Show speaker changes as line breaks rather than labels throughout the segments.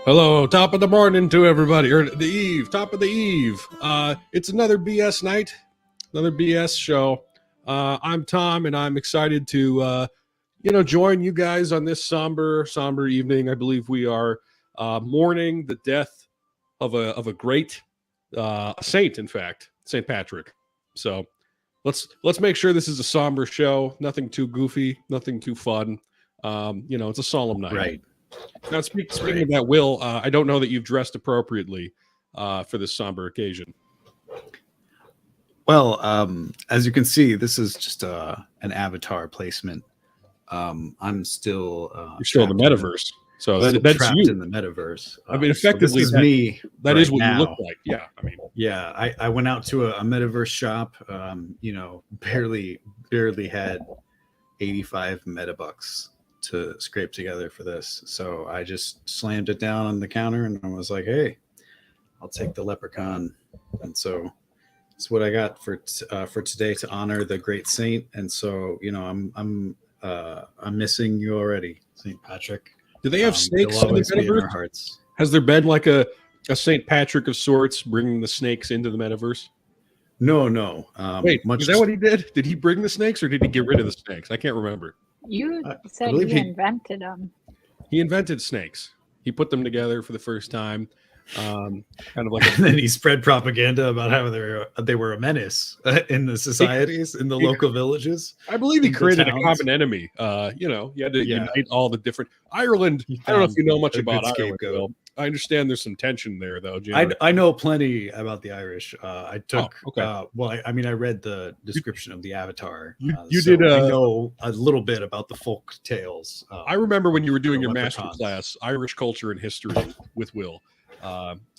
Hello, top of the morning to everybody, or the eve, top of the eve. It's another BS night, another BS show. I'm Tom, and I'm excited to, join you guys on this somber evening. I believe we are mourning the death of a great saint, in fact, Saint Patrick. So let's make sure this is a somber show. Nothing too goofy, nothing too fun. It's a solemn night.
Right.
Now, speaking of that, Will, I don't know that you've dressed appropriately for this somber occasion.
Well, as you can see, this is just an avatar placement. I'm still
You're still in the metaverse, so that's
trapped
you
in the metaverse.
I mean, effectively,
so this is me.
That
right
is what
now.
you look like. Yeah, I mean,
yeah. I went out to a metaverse shop. Barely had 85 metabucks to scrape together for this, so I just slammed it down on the counter and I was like, hey, I'll take the leprechaun. And so it's what I got for today to honor the great saint. And so I'm missing you already, Saint Patrick.
Do they have snakes in the metaverse?
In our hearts.
Has there been like a Saint Patrick of sorts bringing the snakes into the metaverse?
No.
Wait, is that what he did? Did he bring the snakes, or did he get rid of the snakes? I can't remember.
You said he invented them.
He invented snakes. He put them together for the first time. Kind of like
and then he spread propaganda about how they were a menace in the societies, in the local villages.
I believe he created a common enemy. You had to unite all the different Ireland. I don't know if you know much about Ireland, Will. I understand there's some tension there, though.
I know plenty about the Irish. I took. I read the description of the Avatar. I know a little bit about the folk tales.
I remember when you were doing your master class, Irish culture and history, with Will.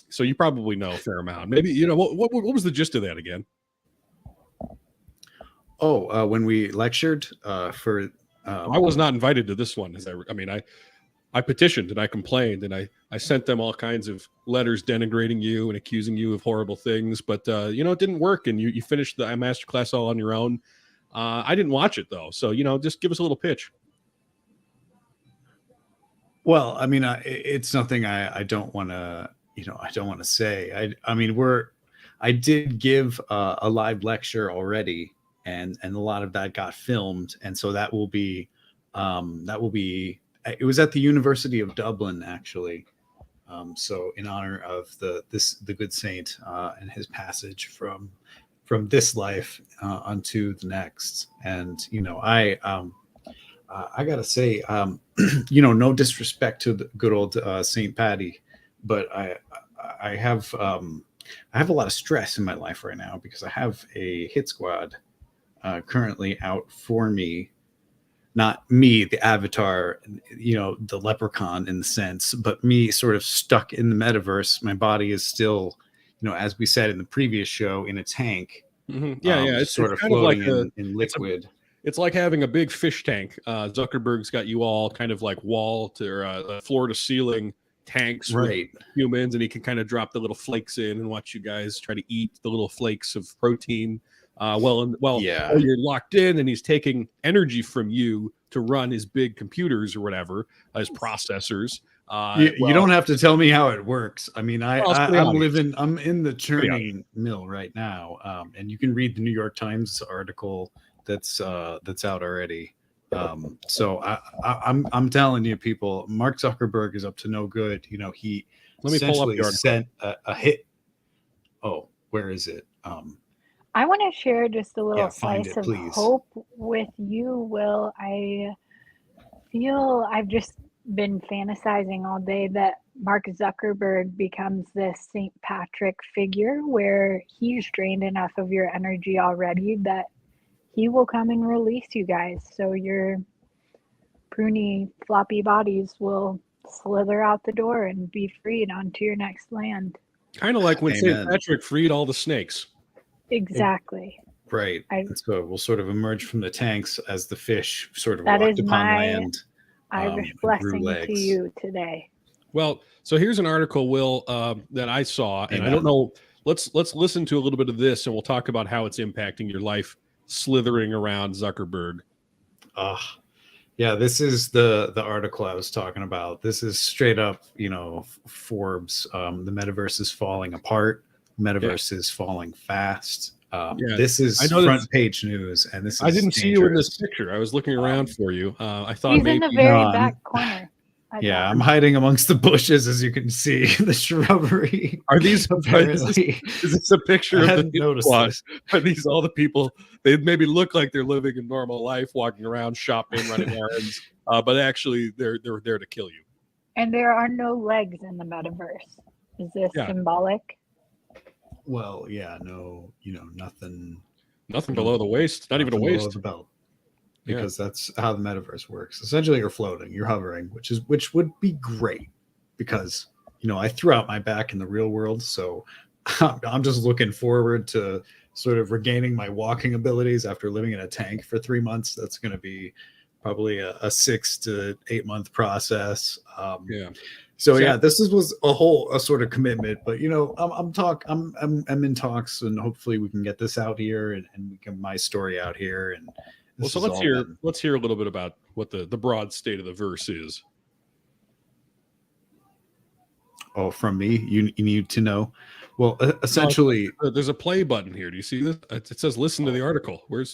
So you probably know a fair amount. Maybe what was the gist of that again?
When we lectured for.
I was not invited to this one. I petitioned and I complained and I sent them all kinds of letters denigrating you and accusing you of horrible things, but it didn't work, and you finished the master class all on your own. I didn't watch it though, so just give us a little pitch.
Well, it's nothing I don't want to say. I did give a live lecture already, and a lot of that got filmed, and so that will be. It was at the University of Dublin, actually. So in honor of the good saint and his passage from this life unto the next. And I gotta say, no disrespect to the good old Saint Patty, but I have a lot of stress in my life right now because I have a hit squad currently out for me. Not me, the avatar, the leprechaun in the sense, but me sort of stuck in the metaverse. My body is still, as we said in the previous show, in a tank.
Mm-hmm. Yeah. It's
sort of
kind
floating
of like
in liquid.
It's like having a big fish tank. Zuckerberg's got you all kind of like wall to floor to ceiling tanks,
right?
With humans, and he can kind of drop the little flakes in and watch you guys try to eat the little flakes of protein. While you're locked in, and he's taking energy from you to run his big computers or whatever, his processors.
You don't have to tell me how it works. I'm in the churning mill right now, and you can read the New York Times article that's out already. So I'm telling you, people, Mark Zuckerberg is up to no good. He essentially sent a hit. Oh, where is it?
I want to share just a little slice of hope with you, Will. I feel I've just been fantasizing all day that Mark Zuckerberg becomes this St. Patrick figure where he's drained enough of your energy already that he will come and release you guys. So your pruny, floppy bodies will slither out the door and be freed onto your next land.
Kind of like when St. Patrick freed all the snakes.
Exactly.
Right. So we'll sort of emerge from the tanks as the fish sort of walked upon land.
Irish blessing to you today.
Well, so here's an article, Will, that I saw, and I don't know. Let's listen to a little bit of this, and we'll talk about how it's impacting your life, slithering around Zuckerberg.
Yeah, this is the article I was talking about. This is straight up, Forbes. The metaverse is falling apart. Metaverse is falling fast. This is front page news, and this is
I didn't
dangerous.
see you in this picture. I was looking around for you. I thought
he's
maybe
in the very back corner.
I'm hiding amongst the bushes, as you can see, the shrubbery.
Are these
apparently?
Is this a picture of the
noticed this?
Are these all the people? They maybe look like they're living a normal life, walking around, shopping, running errands, but actually they're there to kill you.
And there are no legs in the metaverse. Is this symbolic?
Well, no, nothing
below the waist, not even a waist.
Below the belt. Because that's how the metaverse works. Essentially, you're floating, you're hovering, which would be great because I threw out my back in the real world, so I'm just looking forward to sort of regaining my walking abilities after living in a tank for 3 months. That's going to be probably a 6 to 8 month process. So this was a sort of commitment, but I'm in talks, and hopefully we can get this out here and we get my story out here. And
so let's hear a little bit about what the broad state of the verse is.
Oh, from me, you need to know. Well, essentially,
there's a play button here. Do you see this? It says listen to the article. Where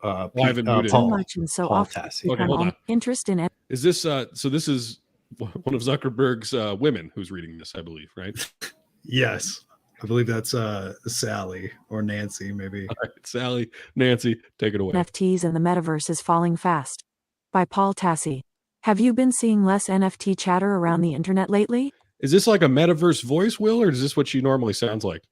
I
haven't muted.
So much and so often.
Okay, hold on.
Interest in it.
Is this so this is one of Zuckerberg's women who's reading this, I believe, right?
Yes. I believe that's Sally or Nancy, maybe.
All right, Sally, Nancy, take it away.
NFTs and the Metaverse is falling fast. By Paul Tassi. Have you been seeing less NFT chatter around the internet lately?
Is this like a Metaverse voice, Will, or is this what she normally sounds like?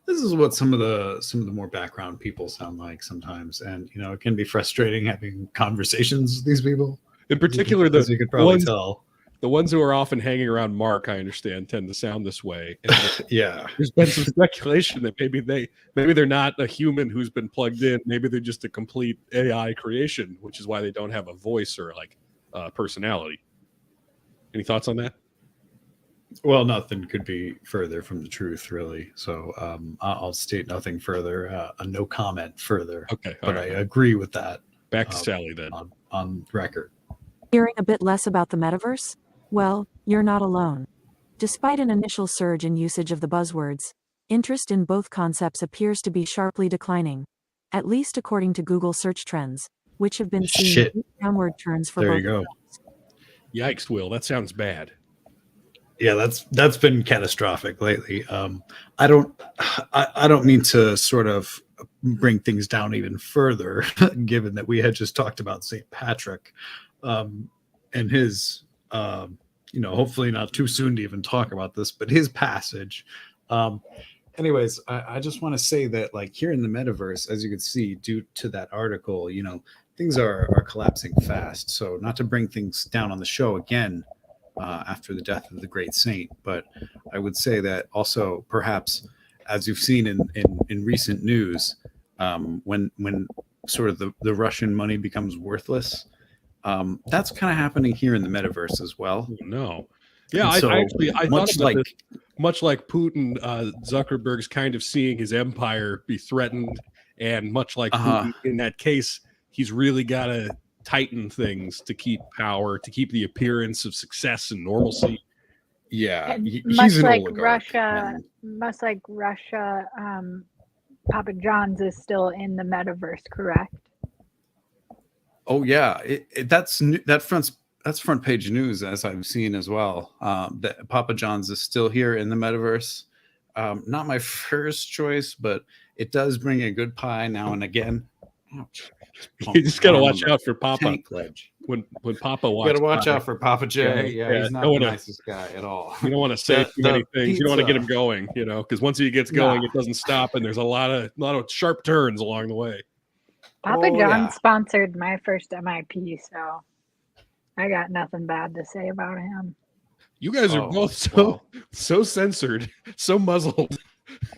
This is what some of the more background people sound like sometimes, and it can be frustrating having conversations with these people.
In particular,
as you could probably tell.
The ones who are often hanging around Mark, I understand, tend to sound this way. And there's been some speculation that maybe they're not a human who's been plugged in. Maybe they're just a complete AI creation, which is why they don't have a voice or personality. Any thoughts on that?
Well, nothing could be further from the truth, really. So I'll state nothing further, a no comment further.
Okay,
but I agree with that.
Back to Sally then.
On record.
Hearing a bit less about the Metaverse? Well, you're not alone. Despite an initial surge in usage of the buzzwords, interest in both concepts appears to be sharply declining, at least according to Google search trends, which have been seeing downward turns for both.
There you go.
Yikes, Will, that sounds bad.
Yeah, that's been catastrophic lately. I don't mean to sort of bring things down even further, given that we had just talked about St. Patrick and his hopefully not too soon to even talk about this, but his passage. Anyways, I just want to say that here in the metaverse, as you can see, due to that article, things are collapsing fast. So not to bring things down on the show again after the death of the great saint, but I would say that also perhaps, as you've seen in recent news, when sort of the Russian money becomes worthless, that's kind of happening here in the metaverse as well.
No. Yeah, I thought about this, much like Putin, Zuckerberg's kind of seeing his empire be threatened, and much like Putin, in that case, he's really got to tighten things to keep power, to keep the appearance of success and normalcy.
Yeah,
much like Russia, Papa John's is still in the metaverse, correct?
Oh yeah, that's front page news, as I've seen as well. That Papa John's is still here in the metaverse. Not my first choice, but it does bring a good pie now and again.
You just got to watch out for Papa. When Papa walks,
you got to watch out for Papa J. Yeah, he's not the nicest guy at all.
You don't want to say too many things. You don't want to get him going, because once he gets going, it doesn't stop, and there's a lot of sharp turns along the way.
Papa John sponsored my first MIP, so I got nothing bad to say about him.
You guys are both so censored, so muzzled.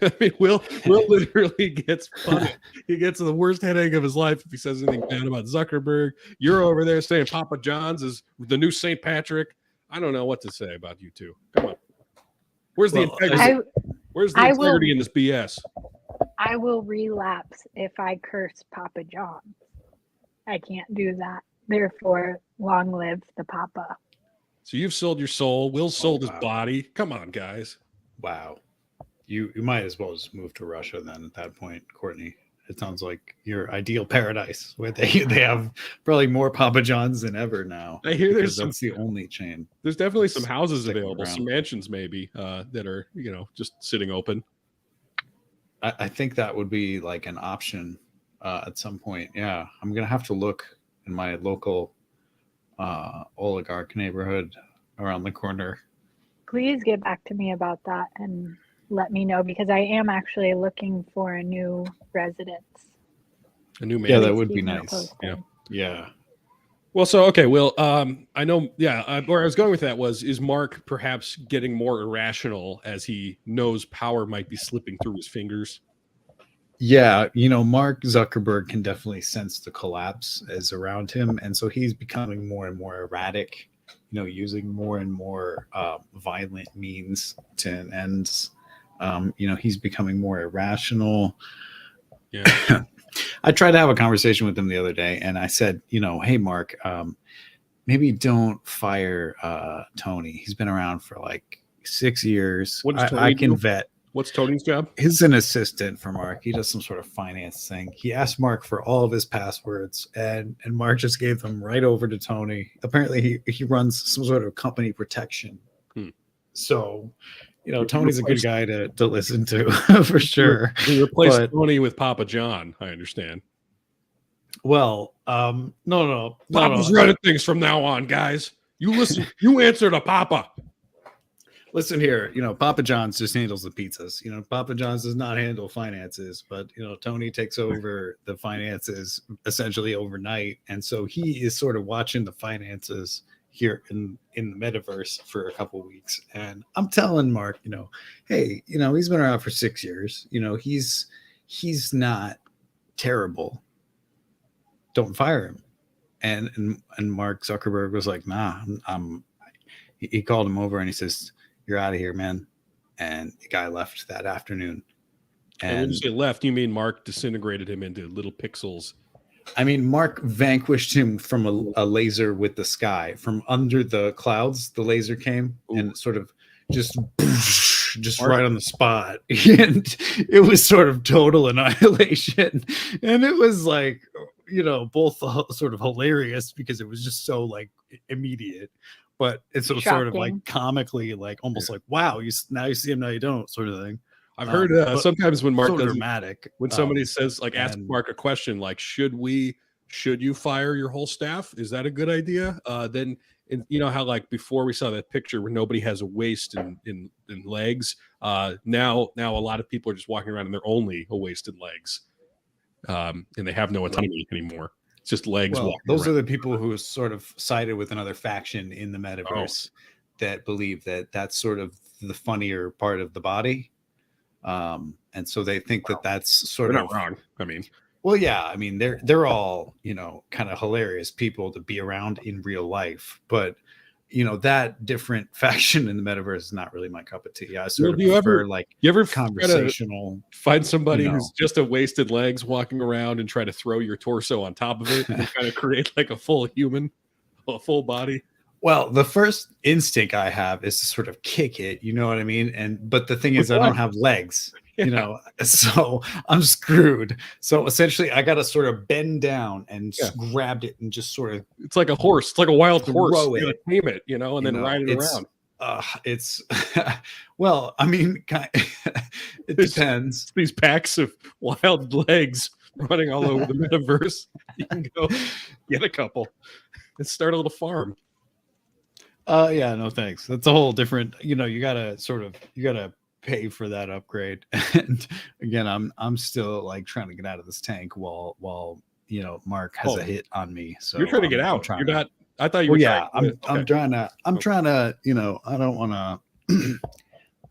I mean, Will literally gets punished. He gets the worst headache of his life if he says anything bad about Zuckerberg. You're over there saying Papa John's is the new St. Patrick. I don't know what to say about you two. Come on. Where's the integrity? Where's the integrity in this BS?
I will relapse if I curse Papa John's. I can't do that. Therefore, long live the Papa.
So you've sold your soul. Will sold his body. Come on, guys.
Wow. You might as well just move to Russia then at that point, Courtney. It sounds like your ideal paradise where they have probably more Papa John's than ever now.
I hear that's
the only chain.
There's definitely some houses available, some mansions maybe that are, just sitting open.
I think that would be like an option at some point. Yeah, I'm gonna have to look in my local oligarch neighborhood around the corner.
Please get back to me about that and let me know, because I am actually looking for a new residence.
A new mansion.
Yeah, that would be nice. Yeah.
Well, so okay, Will. I know. Yeah, where I was going with that is Mark perhaps getting more irrational as he knows power might be slipping through his fingers?
Yeah, Mark Zuckerberg can definitely sense the collapse is around him, and so he's becoming more and more erratic. Using more and more violent means to ends. He's becoming more irrational.
Yeah.
I tried to have a conversation with him the other day, and I said, hey, Mark, maybe don't fire Tony. He's been around for like 6 years. I can vet.
What's Tony's job?
He's an assistant for Mark. He does some sort of finance thing. He asked Mark for all of his passwords, and Mark just gave them right over to Tony. Apparently, he runs some sort of company protection. So, Tony's a good guy to listen to for sure.
He replaced Tony with Papa John, I understand.
Well, no.
Papa's running things from now on, guys. You listen. You answer to Papa.
Listen here, Papa John's just handles the pizzas. Papa John's does not handle finances, but Tony takes over the finances essentially overnight, and so he is sort of watching the finances here in the metaverse for a couple of weeks. And I'm telling Mark, hey, he's been around for 6 years. He's not terrible. Don't fire him. And Mark Zuckerberg was like, nah, he called him over and he says, you're out of here, man. And the guy left that afternoon.
And when you say left, you mean Mark disintegrated him into little pixels.
I mean, Mark vanquished him from a laser with the sky. From under the clouds, the laser came and sort of just right on the spot. And it was sort of total annihilation. And it was like, both sort of hilarious because it was just so like immediate. But it's sort of like comically, like almost like, wow, now you see him, now you don't, sort of thing.
I've heard sometimes when Mark does
dramatic,
when somebody says like, ask Mark a question like, should you fire your whole staff? Is that a good idea? Then how like before we saw that picture where nobody has a waist and legs. Now a lot of people are just walking around and they're only a waist and legs, and they have no autonomy anymore. Just legs.
Well, those are the people who sort of sided with another faction in the metaverse that believe that that's sort of the funnier part of the body. And so they think that that's sort
of
not
wrong. I mean,
well, yeah, I mean, they're all, kind of hilarious people to be around in real life, but that different faction in the metaverse is not really my cup of tea. I sort of prefer
you ever
conversational.
Find somebody who's just a wasted legs walking around and try to throw your torso on top of it and kind of create like a full human, a full body.
Well, the first instinct I have is to sort of kick it, you know what I mean? But the thing is, I don't have legs, so I'm screwed. So essentially, I got to sort of bend down and grab it and just sort of.
It's like a horse. It's like a wild horse. You tame it, and then ride it around.
It's well, I mean, it depends.
These packs of wild legs running all over the metaverse. You can go get a couple and start a little farm.
Yeah, no thanks. That's a whole different, you gotta pay for that upgrade. And again, I'm still like trying to get out of this tank while Mark has a hit on me. So
you're trying to get out. You're not. I thought you were.
Yeah, I'm trying to. I don't want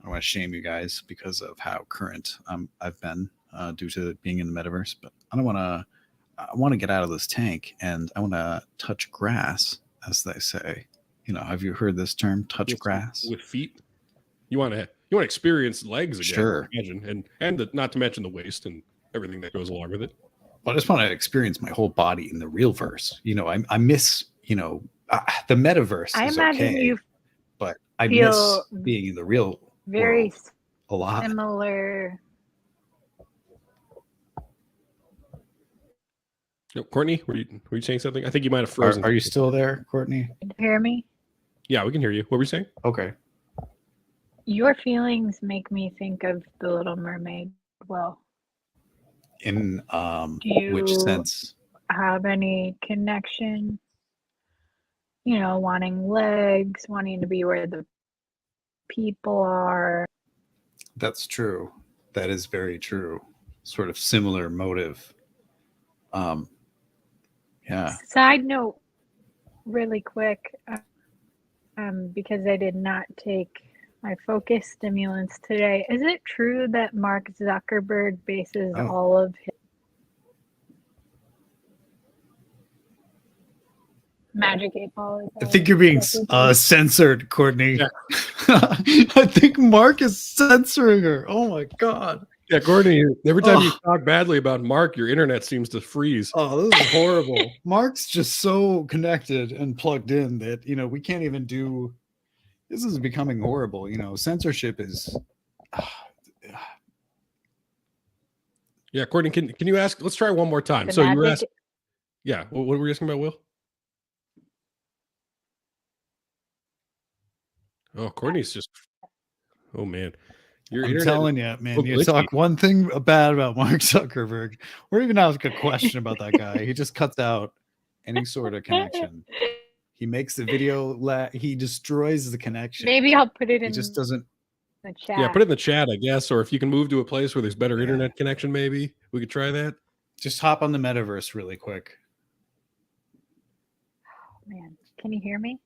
to shame you guys because of how current I've been due to being in the metaverse, but I want to get out of this tank and I want to touch grass, as they say. Have you heard this term, touch grass?
With feet? You want to experience legs again,
sure.
I imagine, and not to mention the waist and everything that goes along with it.
I just want to experience my whole body in the real verse. You know, I miss, you know, the metaverse
I
is
imagine
okay,
you
but I miss
feel
being in the real
very
world a lot.
similar.
Courtney, were you saying something? I think you might have frozen.
Are you still there, Courtney?
Can you hear me?
Yeah, we can hear you. What were you saying?
Okay.
Your feelings make me think of The Little Mermaid. Well,
In
do
which
you
sense?
have any connection? You know, wanting legs, wanting to be where the people are.
That's true. That is very true. Sort of similar motive. Yeah.
Side note, really quick, because I did not take my focus stimulants today. Is it true that Mark Zuckerberg bases all of his Magic 8 Ball?
I think you're being censored, Courtney. Yeah. I think Mark is censoring her. Oh my God.
Yeah, Courtney, every time you talk badly about Mark, your internet seems to freeze.
Oh, this is horrible. Mark's just so connected and plugged in that, you know, we can't even do. This is becoming horrible. You know, censorship is.
Yeah, Courtney, can you ask? Let's try one more time. So you were asking. Yeah, what were you asking about, Will? Oh, Courtney's just. Oh man.
I'm telling you, man, you talk one thing bad about Mark Zuckerberg, or even ask a question about that guy, he just cuts out any sort of connection. He makes the video, he destroys the connection.
Maybe I'll put it in.
He just doesn't.
The chat.
Yeah, put it in the chat, I guess, or if you can move to a place where there's better internet connection, maybe we could try that.
Just hop on the metaverse really quick.
Oh, man, can you hear me?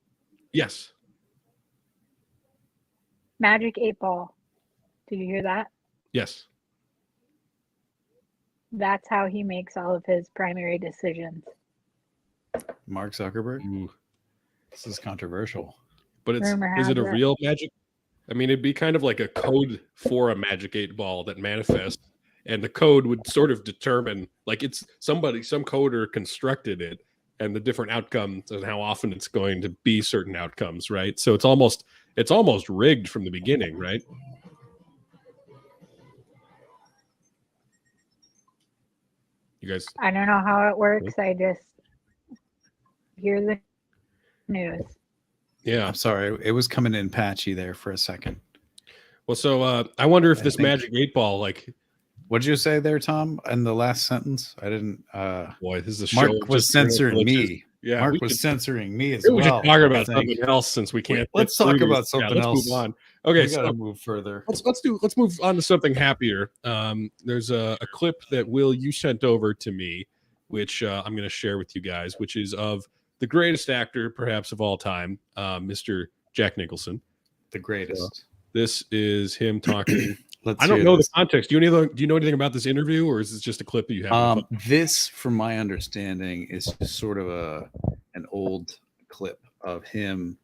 Yes.
Magic 8 Ball. Did you hear that?
Yes.
That's how he makes all of his primary decisions.
Mark Zuckerberg? Ooh. This is controversial.
But is it a real magic? I mean, it'd be kind of like a code for a Magic 8 Ball that manifests, and the code would sort of determine, like it's some coder constructed it, and the different outcomes and how often it's going to be certain outcomes, right? So it's almost rigged from the beginning, right? You guys,
I don't know how it works. I just hear the news.
Yeah, I'm sorry. It was coming in patchy there for a second.
Well, so I wonder if this Magic 8 Ball, like,
what did you say there, Tom? In the last sentence, I didn't.
Boy, this is a show.
Mark was censoring me.
Yeah,
Mark was censoring me as well.
We should talk about something else since we can't.
Let's talk about something else.
Let's move on. Okay,
we gotta move further.
Let's move on to something happier. There's a clip that Will you sent over to me, which I'm going to share with you guys, which is of the greatest actor, perhaps of all time, Mr. Jack Nicholson.
The greatest.
This is him talking. I don't know the context. Do you know anything about this interview, or is this just a clip that you have?
This, from my understanding, is just sort of an old clip of him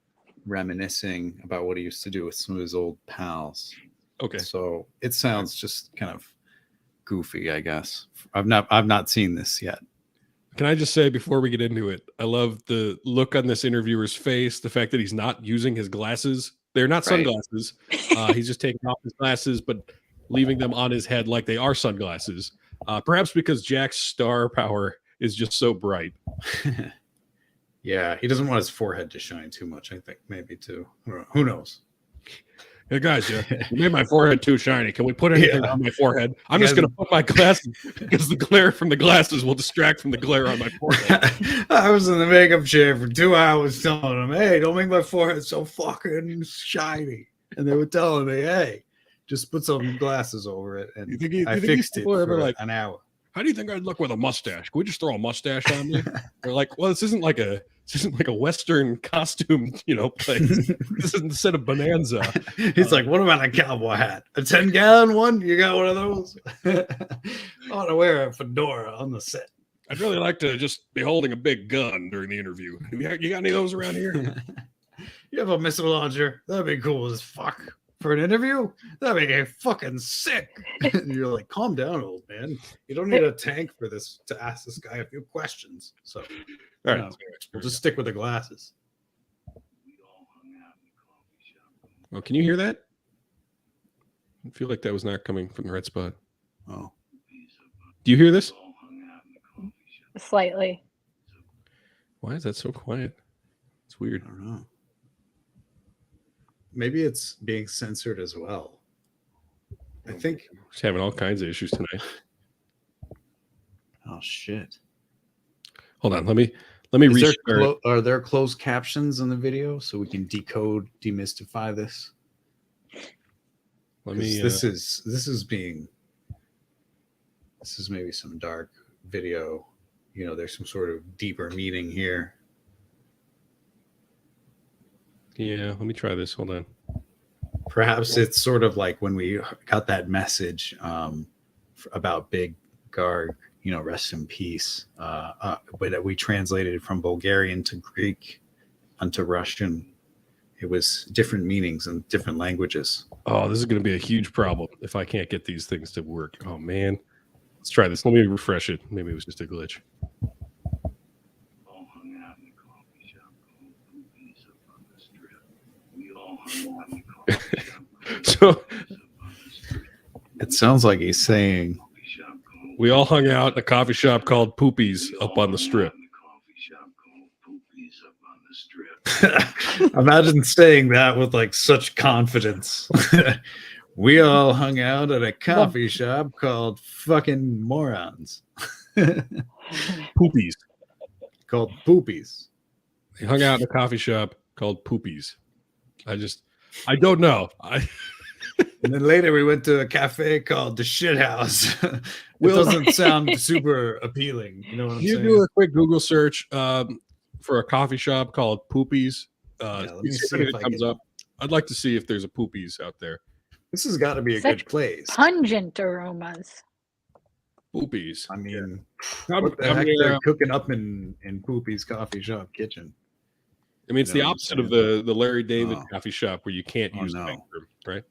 reminiscing about what he used to do with some of his old pals.
Okay.
So it sounds just kind of goofy, I guess. I've not seen this yet.
Can I just say before we get into it, I love the look on this interviewer's face, the fact that he's not using his glasses. They're not sunglasses. He's just taking off his glasses, but leaving them on his head like they are sunglasses. Perhaps because Jack's star power is just so bright.
Yeah, he doesn't want his forehead to shine too much, I think, maybe too. Who knows?
Hey guys, you made my forehead too shiny. Can we put anything on my forehead? I'm just going to put my glasses because the glare from the glasses will distract from the glare on my forehead.
I was in the makeup chair for 2 hours telling them, hey, don't make my forehead so fucking shiny. And they were telling me, hey, just put some glasses over it. And I fixed it for like an hour.
How do you think I'd look with a mustache? Can we just throw a mustache on me? They're like, well, this isn't like a Western costume, place. This is instead of Bonanza.
He's like, what about a cowboy hat? A 10-gallon one? You got one of those? I want to wear a fedora on the set.
I'd really like to just be holding a big gun during the interview. You got any of those around here?
You have a missile launcher? That'd be cool as fuck. for an interview? That'd be fucking sick. And you're like, calm down, old man. You don't need a tank for this to ask this guy a few questions. So,
All right,
we'll just stick with the glasses.
Oh, can you hear that? I feel like that was not coming from the right spot.
Oh,
do you hear this?
Slightly.
Why is that so quiet? It's weird.
I don't know. Maybe it's being censored as well. I think
just having all kinds of issues tonight.
Oh shit!
Hold on, let me restart.
Are there closed captions in the video so we can demystify this?
Let me.
This is maybe some dark video. You know, there's some sort of deeper meaning here.
Yeah, let me try this. Hold on.
Perhaps it's sort of like when we got that message about Big Garg, you know, rest in peace. But we translated it from Bulgarian to Greek onto Russian. It was different meanings in different languages.
Oh, this is going to be a huge problem if I can't get these things to work. Oh, man. Let's try this. Let me refresh it. Maybe it was just a glitch. So
it sounds like he's saying
we all hung out in a coffee shop called Poopies up on the strip.
Imagine saying that with like such confidence. We all hung out at a coffee shop called fucking morons.
Poopies.
Called Poopies.
They hung out in a coffee shop called Poopies. I don't know.
And then later we went to a cafe called the Shit House. It doesn't sound super appealing. You know what I'm saying?
You do a quick Google search for a coffee shop called Poopies.
Let me see
if it comes up. I'd like to see if there's a Poopies out there.
This has got to be a good place.
Pungent aromas.
Poopies.
I mean, what the heck they're cooking up in Poopy's coffee shop kitchen?
I mean, it's the opposite of the Larry David coffee shop where you can't use the bathroom, right?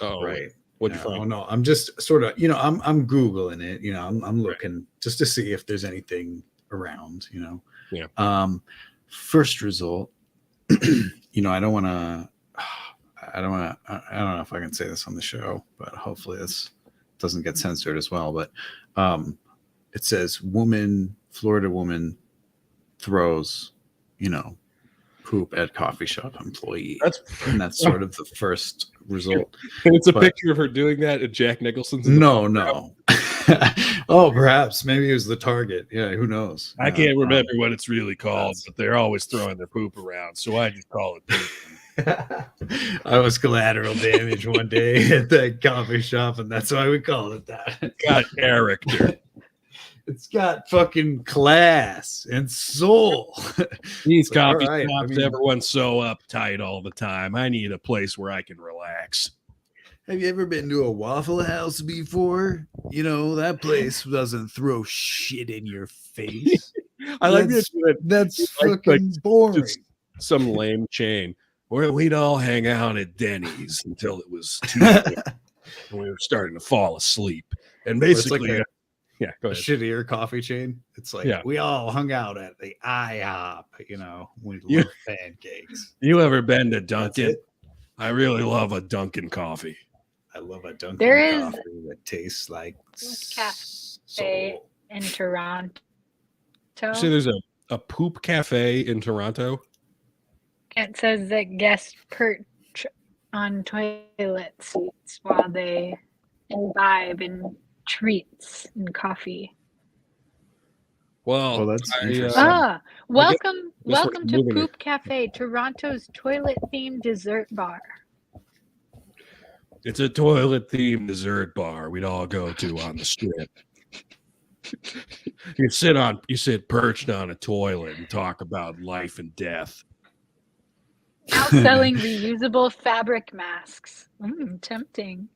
Oh,
right.
What'd you find?
Oh no, I'm just sort of, you know, I'm Googling it, you know, I'm looking just to see if there's anything around, you know.
Yeah.
First result, you know, I don't know if I can say this on the show, but hopefully this doesn't get censored as well. But it says Florida woman throws, you know, poop at coffee shop employee. That's sort of the first result.
And it's a picture of her doing that at Jack Nicholson's.
No. Oh, perhaps maybe it was the Target. Yeah, who knows?
I can't remember what it's really called, but they're always throwing their poop around, so I just call it poop.
I was collateral damage one day at that coffee shop, and that's why we call it that.
It's got character.
It's got fucking class and soul.
These coffee shops, everyone's so uptight all the time. I need a place where I can relax.
Have you ever been to a Waffle House before? You know, that place doesn't throw shit in your face.
I like
that's fucking boring.
Some lame chain where we'd all hang out at Denny's until it was 2 and we were starting to fall asleep. And basically,
go ahead. A shittier coffee chain. It's like we all hung out at the IHOP, you know, we love pancakes.
You ever been to Dunkin'? I really love a Dunkin' coffee.
I love a Dunkin' coffee that tastes like
cafe in Toronto.
See, there's a poop cafe in Toronto.
It says that guests perch on toilet seats while they imbibe in treats and coffee.
Well,
that's
welcome to Poop Cafe, Toronto's toilet-themed dessert bar.
It's a toilet-themed dessert bar we'd all go to on the strip. You sit perched on a toilet and talk about life and death.
Now selling reusable fabric masks. Tempting.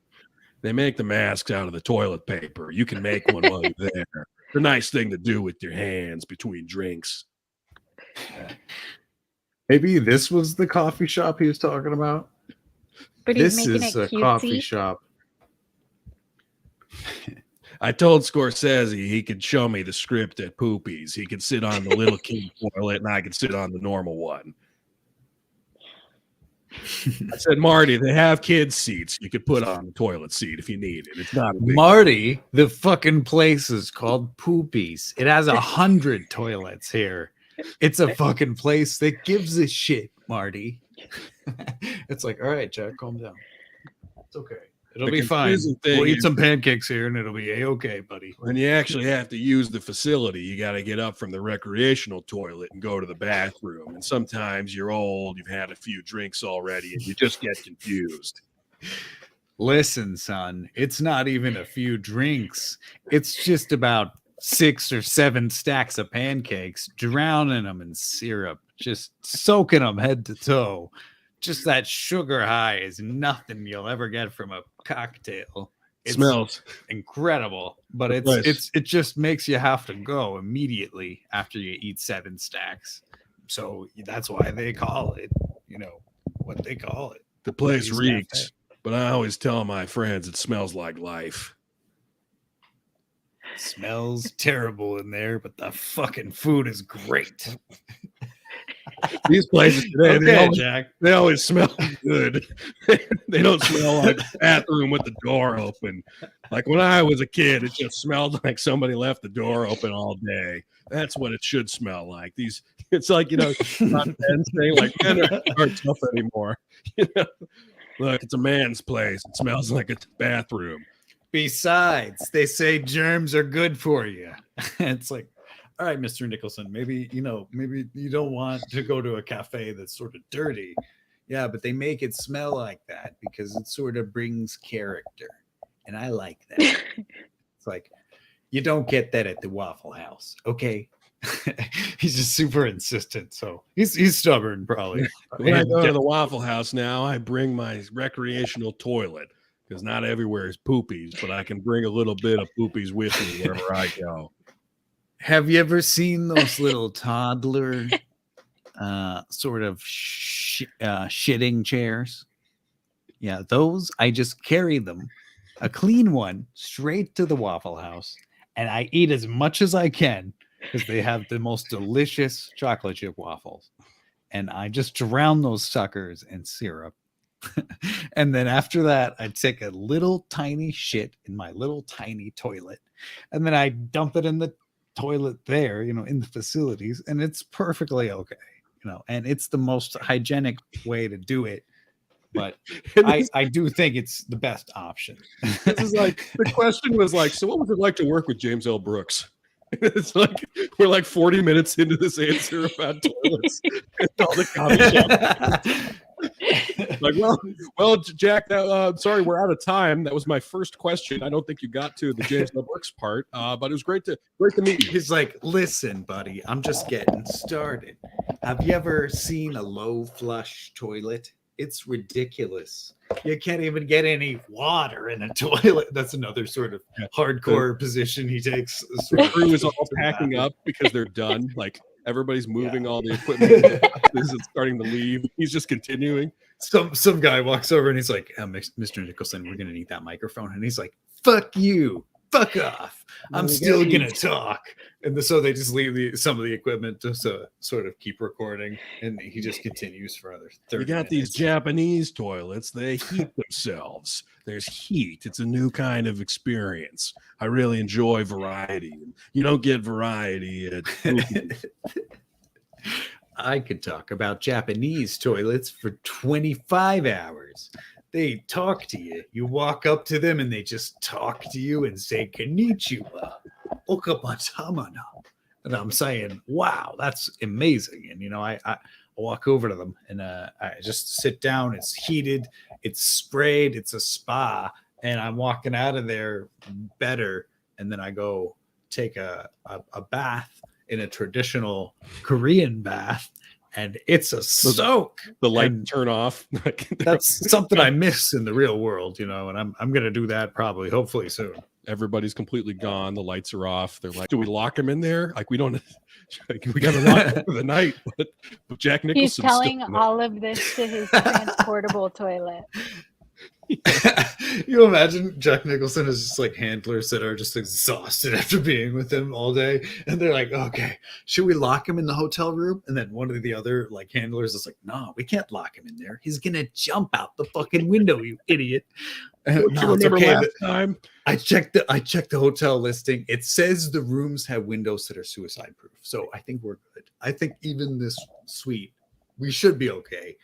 They make the masks out of the toilet paper. You can make one while you're there. It's a nice thing to do with your hands between drinks.
Maybe this was the coffee shop he was talking about.
But he's
This
making
is
it
a coffee
cutesy.
shop.
I told Scorsese he could show me the script at Poopies. He could sit on the little kid toilet, and I could sit on the normal one. I said, Marty, they have kids' seats. You could put on the toilet seat if you need it. It's not a big
Marty, the fucking place is called Poopies. It has 100 toilets here. It's a fucking place that gives a shit, Marty. It's like, all right, Jack, calm down. It's okay. It'll be fine. We'll eat some pancakes here and it'll be a-okay, buddy.
When you actually have to use the facility, you got to get up from the recreational toilet and go to the bathroom. And sometimes you're old, you've had a few drinks already, and you just get confused.
Listen, son, it's not even a few drinks. It's just about 6 or 7 stacks of pancakes, drowning them in syrup, just soaking them head to toe. Just that sugar high is nothing you'll ever get from a cocktail. It
smells
incredible, but it just makes you have to go immediately after you eat 7 stacks. So that's why they call it, what they call it.
The place reeks, but I always tell my friends it smells like life.
It smells terrible in there, but the fucking food is great.
These places today, they always smell good. They don't smell like the bathroom with the door open. Like when I was a kid, it just smelled like somebody left the door open all day. That's what it should smell like. It's like, not men saying like men aren't tough anymore. Look, it's a man's place. It smells like a bathroom.
Besides, they say germs are good for you. It's like, all right, Mr. Nicholson, maybe you don't want to go to a cafe that's sort of dirty. Yeah, but they make it smell like that because it sort of brings character. And I like that. It's like, you don't get that at the Waffle House, okay? He's just super insistent. So he's stubborn, probably.
When I go to the Waffle House now, I bring my recreational toilet because not everywhere is Poopies, but I can bring a little bit of Poopies with me wherever I go.
Have you ever seen those little toddler sort of shitting chairs? Yeah, those, I just carry them, a clean one, straight to the Waffle House, and I eat as much as I can because they have the most delicious chocolate chip waffles. And I just drown those suckers in syrup. And then after that, I take a little tiny shit in my little tiny toilet, and then I dump it in the toilet there, in the facilities, and it's perfectly okay, and it's the most hygienic way to do it. But I do think it's the best option.
This is like, the question was like, so what was it like to work with James L. Brooks? It's like we're like 40 minutes into this answer about toilets and all the coffee shop. Like, well, Jack, sorry, we're out of time. That was my first question. I don't think you got to the James L. Brooks part, but it was great to meet you.
He's like, listen, buddy, I'm just getting started. Have you ever seen a low flush toilet? It's ridiculous. You can't even get any water in a toilet. That's another sort of hardcore position he takes.
The crew is all packing up because they're done. Like, everybody's moving all the equipment. This is starting to leave. He's just continuing.
Some guy walks over and he's like, Mr. Nicholson, we're going to need that microphone. And he's like, fuck you. Fuck off. I'm still going to talk. And so they just leave some of the equipment to sort of keep recording. And he just continues for other 30
You got
minutes.
These Japanese toilets. They heat themselves. There's heat. It's a new kind of experience. I really enjoy variety. You don't get variety at
I could talk about Japanese toilets for 25 hours. They talk to you. You walk up to them and they just talk to you and say, Konnichiwa, okapatamana. And I'm saying, wow, that's amazing. And, I walk over to them and I just sit down. It's heated. It's sprayed. It's a spa. And I'm walking out of there better. And then I go take a bath in a traditional Korean bath. And it's a soak.
The light turn off.
That's something I miss in the real world, and I'm going to do that probably, hopefully soon.
Everybody's completely gone. The lights are off. They're like, do we lock him in there? Like, we don't, we got to lock him for the night. But Jack Nicholson.
He's telling all of this to his transportable toilet.
You imagine Jack Nicholson is just like handlers that are just exhausted after being with him all day, and they're like, "Okay, should we lock him in the hotel room?" And then one of the other like handlers is like, "No, we can't lock him in there. He's gonna jump out the fucking window, you idiot."
Don't you remember last time?
I checked the hotel listing. It says the rooms have windows that are suicide proof, so I think we're good. I think even this suite, we should be okay.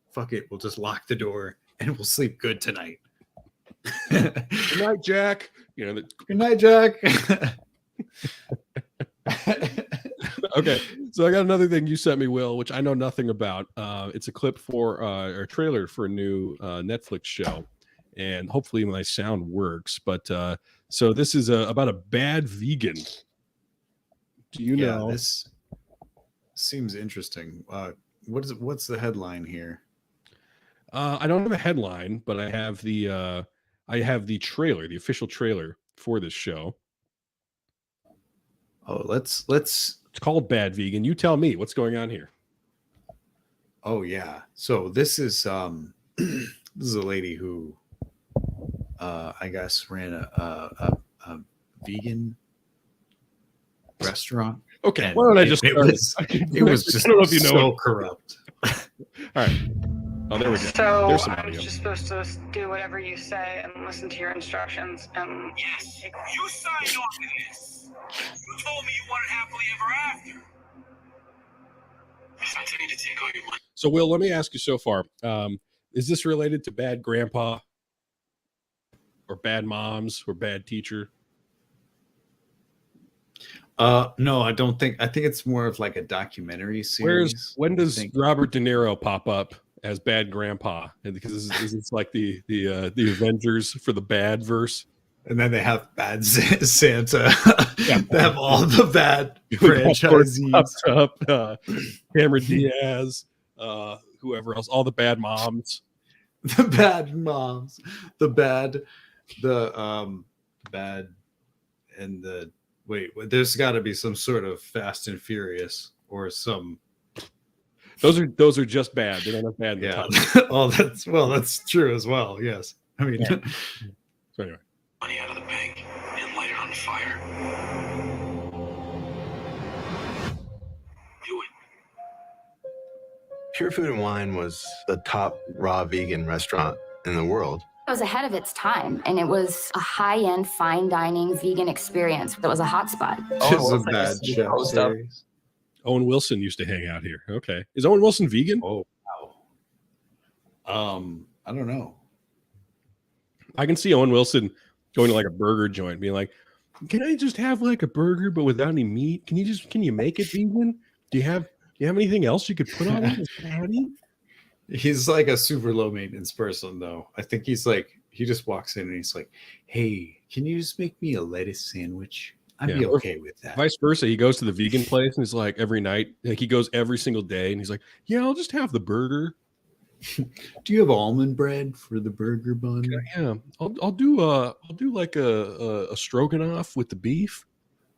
Fuck it, we'll just lock the door and we'll sleep good tonight.
Good night, Jack.
Good night, Jack.
Okay, so I got another thing you sent me, Will, which I know nothing about. It's a clip for or a trailer for a new Netflix show, and hopefully my sound works. But so this is about a bad vegan. Do you know?
This seems interesting. What's the headline here?
I don't have a headline, but I have the trailer, the official trailer for this show.
Oh, let's.
It's called Bad Vegan. You tell me what's going on here.
Oh yeah. So this is this is a lady who I guess ran a vegan restaurant.
Okay. Why don't I just
it was just so corrupt.
All right. Oh, there we go.
So
there's some
I'm
audio.
just supposed to do whatever you say and listen to your instructions. And
yes, you signed off on this. You told me you wanted happily ever after. I tell you to take all your money.
So, Will, let me ask you so far. Is this related to bad grandpa or bad moms or bad teacher?
No, I don't think. I think it's more of like a documentary series.
When does Robert De Niro pop up as bad grandpa? Because it's like the Avengers for the bad verse.
And then they have bad Santa.
Yeah.
They have all the bad franchisees.
Up, Cameron Diaz, whoever else, all the bad moms.
The bad moms. The bad, and the wait. There's got to be some sort of Fast and Furious or some.
Those are just bad. They don't have bad in the title.
That's true as well. Yes, I mean.
Yeah. So anyway.
Money out of the bank and light it on fire. Do it.
Pure Food and Wine was the top raw vegan restaurant in the world.
It was ahead of its time, and it was a high-end, fine dining vegan experience. It was a hotspot.
It's a bad chef series.
Owen Wilson used to hang out here. Okay, is Owen Wilson vegan?
Oh, wow. I don't know.
I can see Owen Wilson going to like a burger joint, being like, "Can I just have like a burger but without any meat? Can you make it vegan? Do you have anything else you could put on it as patty?"
He's like a super low maintenance person, though. I think he just walks in and he's like, "Hey, can you just make me a lettuce sandwich? I'd be okay with that."
Vice versa, he goes to the vegan place and he's like every night, like he goes every single day, and he's like, "Yeah, I'll just have the burger."
Do you have almond bread for the burger bun?
Yeah, I'll do like a stroganoff with the beef.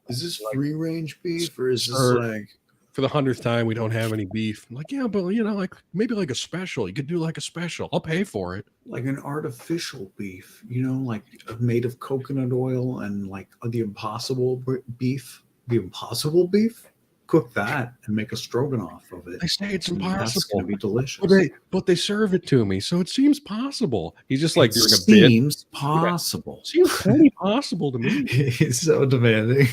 Is this free range beef or is this like
for the 100th time we don't have any beef? I'm like, yeah, but like maybe like a special. You could do like a special. I'll pay for it.
Like an artificial beef, like made of coconut oil and like the impossible beef. The impossible beef. Cook that and make a stroganoff of it.
They say it's impossible.
That's going to be delicious.
But they serve it to me, so it seems possible. He's just like doing a bit.
Seems possible.
Seems pretty possible to me.
He's so demanding.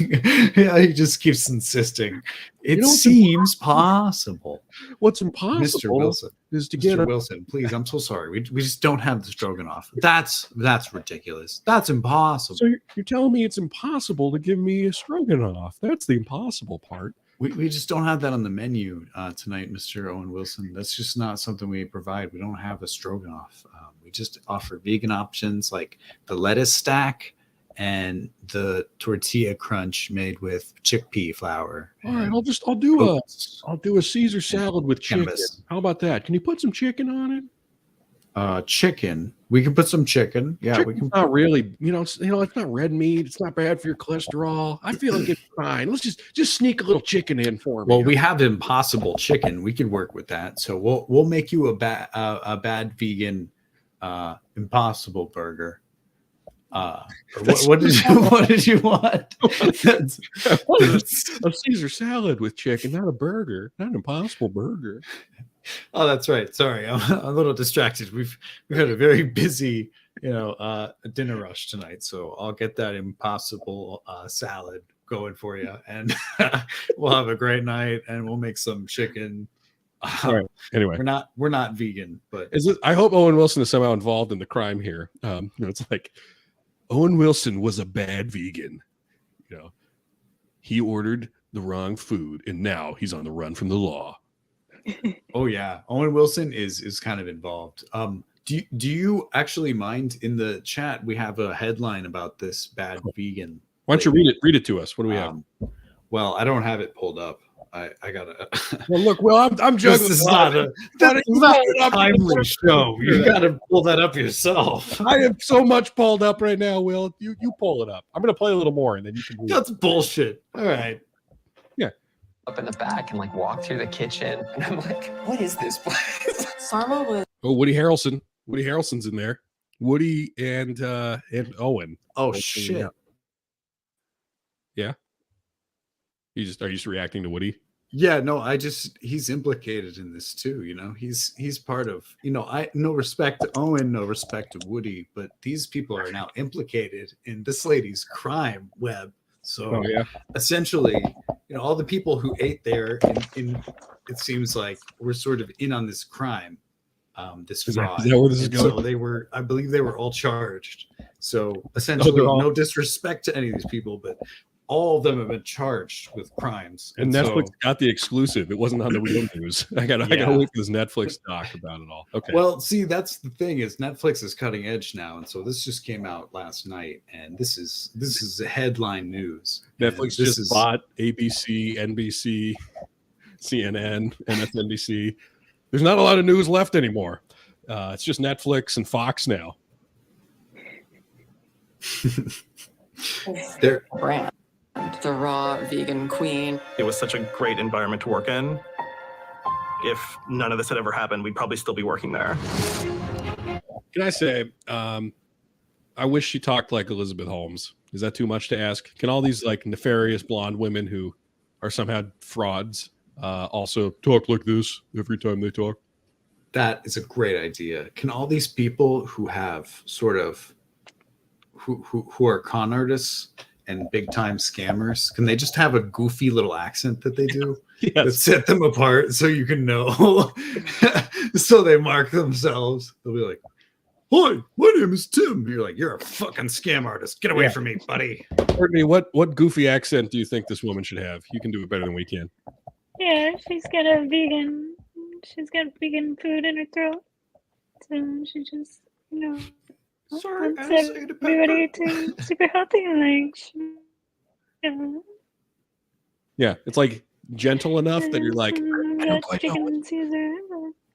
Yeah, he just keeps insisting. It seems possible.
What's impossible,
Mr. Wilson,
is to get
Mr. Wilson. Please, I'm so sorry. We just don't have the stroganoff. That's ridiculous. That's impossible.
So you're telling me it's impossible to give me a stroganoff? That's the impossible part.
We just don't have that on the menu tonight, Mr. Owen Wilson. That's just not something we provide. We don't have a stroganoff. We just offer vegan options like the lettuce stack and the tortilla crunch made with chickpea flour.
All right, I'll do a Caesar salad with chicken.
Canvas.
How about that? Can you put some chicken on it?
Chicken. We can put some chicken. Yeah,
Chicken's
we can.
Not really. It's not red meat. It's not bad for your cholesterol. I feel like it's fine. Let's just sneak a little chicken in for me.
Well, we have impossible chicken. We can work with that. So we'll make you a bad vegan Impossible Burger. What did you want?
A Caesar salad with chicken, not a burger, not an Impossible Burger.
Oh, that's right. Sorry, I'm a little distracted. We've had a very busy, dinner rush tonight, so I'll get that Impossible salad going for you, and we'll have a great night, and we'll make some chicken.
All right. Anyway,
we're not vegan, but
I hope Owen Wilson is somehow involved in the crime here. It's like Owen Wilson was a bad vegan. He ordered the wrong food, and now he's on the run from the law.
Oh yeah, Owen Wilson is kind of involved. Do you actually mind? In the chat we have a headline about this bad vegan.
Why don't you read it to us? What do we have?
Well, I don't have it pulled up. I gotta.
Well, look, I'm juggling.
This is not a timely show. You gotta pull that up yourself.
I have so much pulled up right now, Will. You pull it up. I'm gonna play a little more, and then you can.
That's bullshit. All right.
Yeah.
Up in the back and like walk through the kitchen, and I'm like, what is this place? Sarma was.
Oh, Woody Harrelson. Woody Harrelson's in there. Woody and Owen.
Oh shit.
Yeah. Are you just reacting to Woody?
Yeah, no, he's implicated in this too. He's part of, I no respect to Owen, no respect to Woody, but these people are now implicated in this lady's crime web. So essentially, all the people who ate there in it seems like we're sort of in on this crime, this fraud.
Is that where this is going?
So I believe they were all charged. So essentially, no disrespect to any of these people, but all of them have been charged with crimes.
And Netflix got the exclusive. It wasn't on the real news. I gotta wait for this Netflix doc about it all. Okay.
Well, see, that's the thing is Netflix is cutting edge now, and so this just came out last night, and this is headline news.
Netflix just bought ABC, NBC, CNN, MSNBC. There's not a lot of news left anymore. It's just Netflix and Fox now.
Their brand. The raw vegan queen.
It was such a great environment to work in. If none of this had ever happened, we'd probably still be working there.
Can I say, I wish she talked like Elizabeth Holmes. Is that too much to ask? Can all these like nefarious blonde women who are somehow frauds also talk like this every time they talk?
That is a great idea. Can all these people who have sort of who are con artists and big time scammers, can they just have a goofy little accent that they do that set them apart so you can know? So they mark themselves. They'll be like, "Hi, my name is Tim." You're like, "You're a fucking scam artist. Get away from me, buddy."
Courtney, what goofy accent do you think this woman should have? You can do it better than we can.
Yeah, she's got vegan food in her throat. So she just,
Sorry,
wants everybody to super healthy and
Yeah, it's like gentle enough that you're like,
chicken Caesar.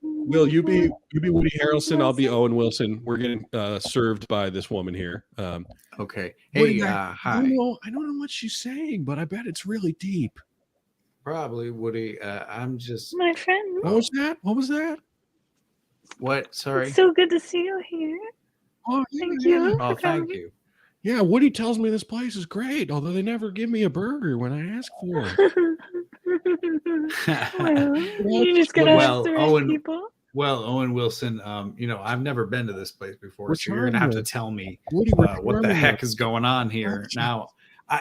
Will you be Woody Harrelson? I'll be Owen Wilson. We're getting served by this woman here.
Okay.
Hey,
hi.
I don't know what she's saying, but I bet it's really deep.
Probably, Woody. I'm just
my friend.
What was that?
What? Sorry.
It's so good to see you here.
Oh,
thank you.
Oh, thank you.
Yeah, Woody tells me this place is great, although they never give me a burger when I ask for it.
Well, you just gotta ask the right people.
Well, Owen Wilson, I've never been to this place before, so you're gonna have to tell me what the heck is going on here. Now,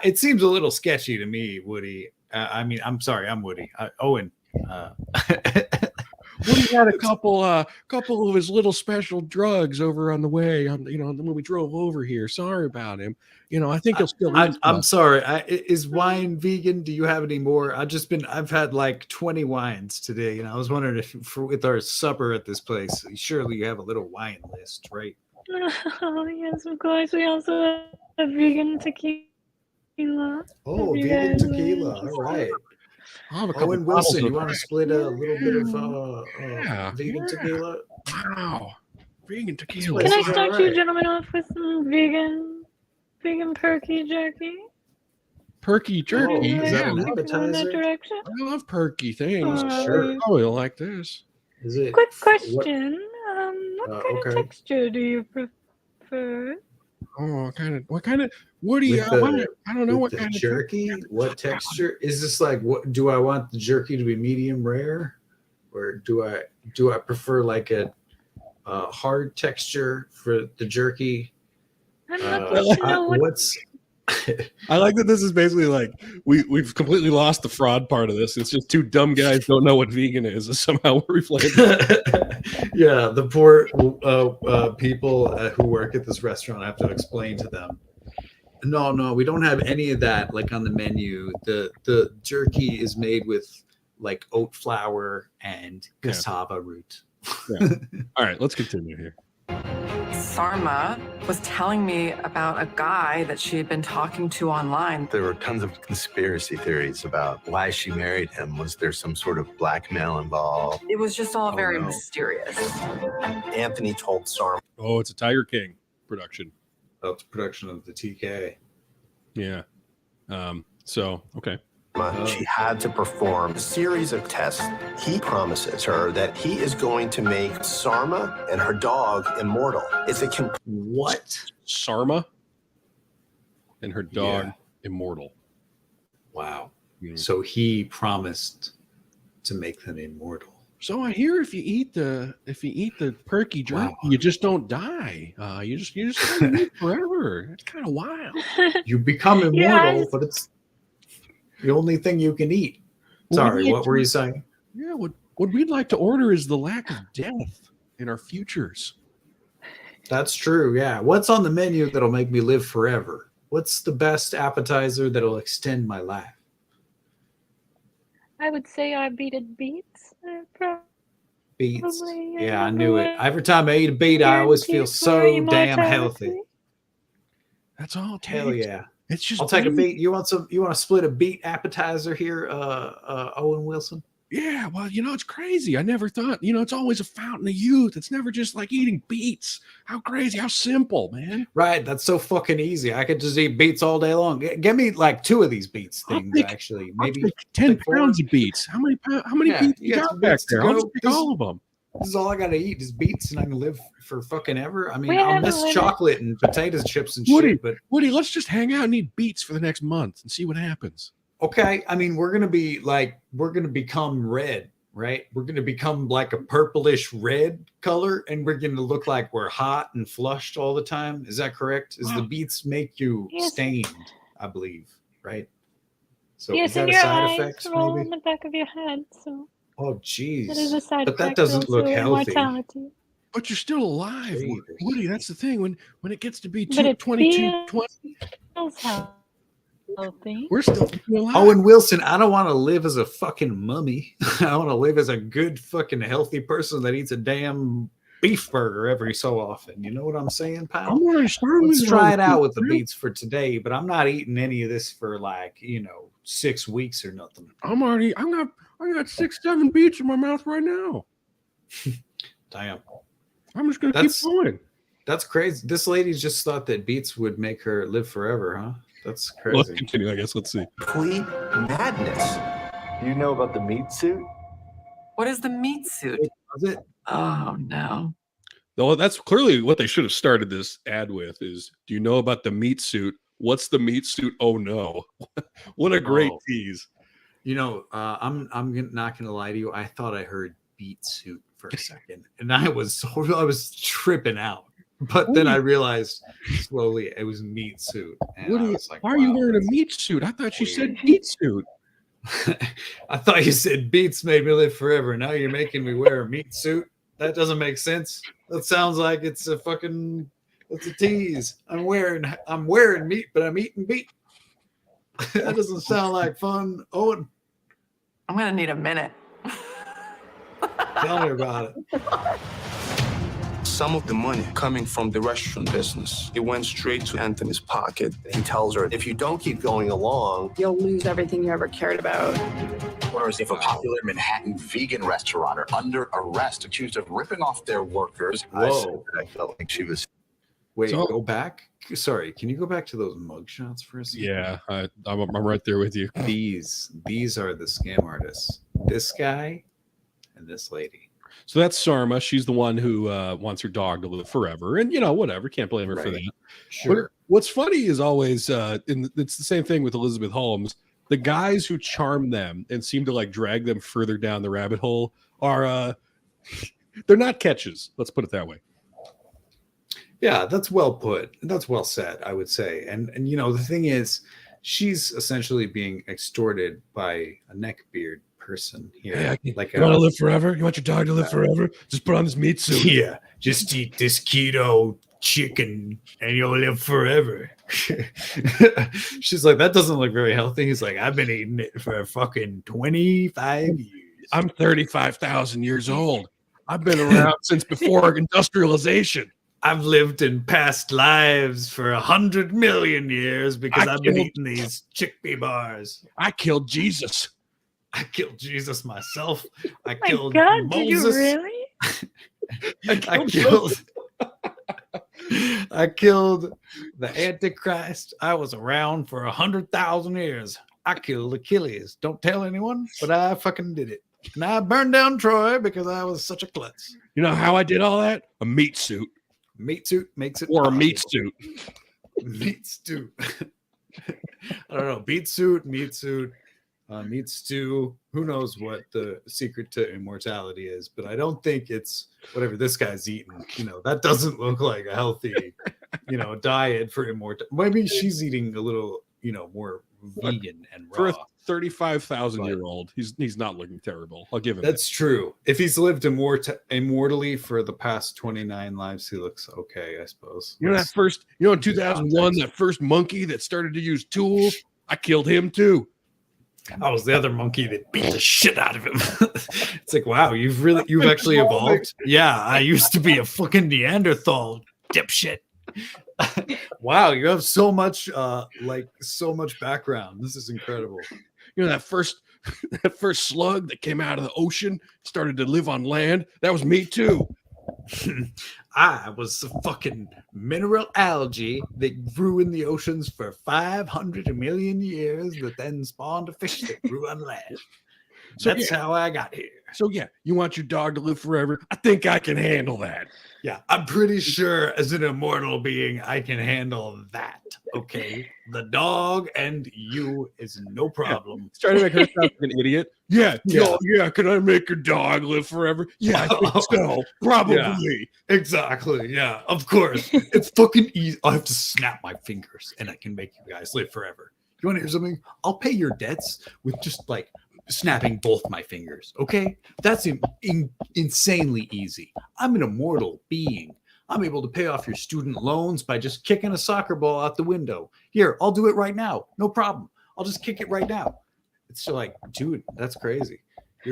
it seems a little sketchy to me, Woody. I'm sorry, I'm Woody. Owen.
Woody had a couple of his little special drugs over on the way. When we drove over here. Sorry about him. I think he'll still.
I'm sorry. Is wine vegan? Do you have any more? I've had like 20 wines today, and I was wondering if with our supper at this place, surely you have a little wine list, right?
Oh yes, of course. We also have vegan tequila.
Oh, vegan tequila. All right. Owen Wilson, you want to split a little bit of vegan tequila?
Wow, vegan tequila.
Can I start you gentlemen off with some vegan perky jerky?
Perky jerky?
Is that an appetizer?
I love perky things.
Sure.
Oh, you'll like this.
Is it?
Quick question. What kind of texture do you prefer?
Oh, what do you? I don't know what kind
jerky. What texture is this? Like, what do I want the jerky to be? Medium rare, or do I prefer like a hard texture for the jerky? What's
I like that this is basically like we've completely lost the fraud part of this. It's just two dumb guys don't know what vegan is, and somehow we're replaying.
Yeah, the poor people who work at this restaurant, I have to explain to them. No, we don't have any of that like on the menu. The jerky is made with like oat flour and cassava root.
Yeah. All right, let's continue here.
Sarma was telling me about a guy that she had been talking to online.
There were tons of conspiracy theories about why she married him. Was there some sort of blackmail involved?
It was just all very mysterious.
Anthony told Sarma.
Oh, it's a Tiger King production.
Oh, it's a production of the TK.
Yeah. So, okay.
She had to perform a series of tests. He promises her that he is going to make Sarma and her dog immortal. It's a
what?
Sarma and her dog immortal.
Wow. So he promised to make them immortal.
So I hear if you eat the perky jerky, you just don't die. You just live forever. It's kind of wild.
You become immortal, but it's the only thing you can eat. Sorry, what were you saying?
Yeah, what we'd like to order is the lack of death in our futures.
That's true, yeah. What's on the menu that'll make me live forever? What's the best appetizer that'll extend my life?
I would say I beated beets.
Beets. Yeah, I knew it. Every time I eat a beet, I always feel so damn healthy.
That's all.
Hell yeah.
It's just
I'll take a beet. You want to split a beet appetizer here, Owen Wilson?
Yeah, well, it's crazy. I never thought, it's always a fountain of youth. It's never just like eating beets. How crazy, how simple, man.
Right, that's so fucking easy. I could just eat beets all day long. Give me like 2 of these beets things, actually. Maybe
10 pounds of beets. How many beets you got back there? I'll just pick all of them.
This is all I got to eat is beets, and I can live for fucking ever. I mean, I'll miss chocolate and potato chips and shit. But
Woody, let's just hang out and eat beets for the next month and see what happens.
Okay, I mean, we're gonna become red, right? We're gonna become like a purplish red color, and we're gonna look like we're hot and flushed all the time. Is that correct? Is the beets make you stained? I believe, right? So
yes,
is that
and
a
your
side
eyes
effect?
roll
Maybe.
in the back of your head. So.
Oh, geez.
That is a side
but that
effect
doesn't look
also,
healthy.
Immortality.
But you're still alive, Woody. That's the thing. When it gets to be
22,
20,
healthy.
we're still alive.
Owen Wilson, I don't want to live as a fucking mummy. I want to live as a good fucking healthy person that eats a damn beef burger every so often. You know what I'm saying, pal?
Let's
try it out with the beets for today, but I'm not eating any of this for 6 weeks or nothing.
I got 6-7 beets in my mouth right now.
Damn.
I'm just gonna keep going.
That's crazy. This lady just thought that beets would make her live forever, huh? That's crazy.
Let's continue, I guess. Let's see.
Complete madness.
You know about the meat suit?
What is the meat suit? Oh, no.
Well, that's clearly what they should have started this ad with is, do you know about the meat suit? What's the meat suit? Oh, no. What a great tease.
I'm not going to lie to you. I thought I heard beet suit for a second, and I was tripping out. But then I realized slowly it was meat suit. And I was like,
why are you wearing a meat suit? I thought you said beet suit.
I thought you said beets made me live forever. Now you're making me wear a meat suit. That doesn't make sense. That sounds like it's a tease. I'm wearing meat, but I'm eating beet. That doesn't sound like fun, Owen.
I'm gonna need a minute.
Tell me about it.
Some of the money coming from the restaurant business, it went straight to Anthony's pocket.
He tells her, if you don't keep going along,
you'll lose everything you ever cared about.
Whereas if a popular Manhattan vegan restaurant are under arrest, accused of ripping off their workers.
Whoa.
I felt like she was.
Wait, go back. Sorry, can you go back to those mugshots for a second?
Yeah, I'm right there with you.
These are the scam artists. This guy and this lady.
So that's Sarma. She's the one who wants her dog to live forever, and whatever. Can't blame her for that.
Sure.
But what's funny is always, it's the same thing with Elizabeth Holmes. The guys who charm them and seem to like drag them further down the rabbit hole are, they're not catches. Let's put it that way.
Yeah, that's well put. That's well said, I would say. And the thing is, she's essentially being extorted by a neckbeard person here.
Hey, you want to live forever? You want your dog to live forever? Just put on this meat suit.
Yeah, just eat this keto chicken and you'll live forever. She's like, that doesn't look very healthy. He's like, I've been eating it for fucking 25 years.
I'm 35,000 years old. I've been around since before industrialization.
I've lived in past lives for 100 million years because I've been eating these chickpea bars.
I killed Jesus.
I killed Jesus myself. I
My
killed
God,
Moses.
did you really?
I killed the Antichrist. I was around for 100,000 years. I killed Achilles. Don't tell anyone, but I fucking did it. And I burned down Troy because I was such a klutz.
You know how I did all that? A meat suit.
Meat suit makes it
or
possible.
a meat suit.
Meat stew. I don't know. Meat suit, meat stew. Who knows what the secret to immortality is? But I don't think it's whatever this guy's eating. That doesn't look like a healthy, diet for immortal. Maybe she's eating a little, more vegan and raw.
For a 35,000-year-old, he's not looking terrible. I'll give him
That's true. If he's lived immortally for the past 29 lives, he looks okay, I suppose.
In 2001, that first monkey that started to use tools, I killed him too.
I was the other monkey that beat the shit out of him. It's like, wow, you've actually evolved. Yeah, I used to be a fucking Neanderthal dipshit. Wow, you have so much background. This is incredible.
That first slug that came out of the ocean started to live on land. That was me too.
I was a fucking mineral algae that grew in the oceans for 500 million years that then spawned a fish that grew on land. That's how I got here.
So yeah, you want your dog to live forever? I think I can handle that.
Yeah, I'm pretty sure as an immortal being, I can handle that. Okay, the dog and you is no problem.
Yeah. Trying to make her sound like an idiot. Yeah. Can I make your dog live forever? Yeah, I think so. Probably.
Yeah, exactly. Yeah, of course. It's fucking easy. I have to snap my fingers and I can make you guys live forever. You want to hear something? I'll pay your debts with just like snapping both my fingers. Okay, that's insanely easy. I'm an immortal being. I'm able to pay off your student loans by just kicking a soccer ball out the window. Here, I'll do it right now. No problem. I'll just kick it right now. It's so like, dude, that's crazy.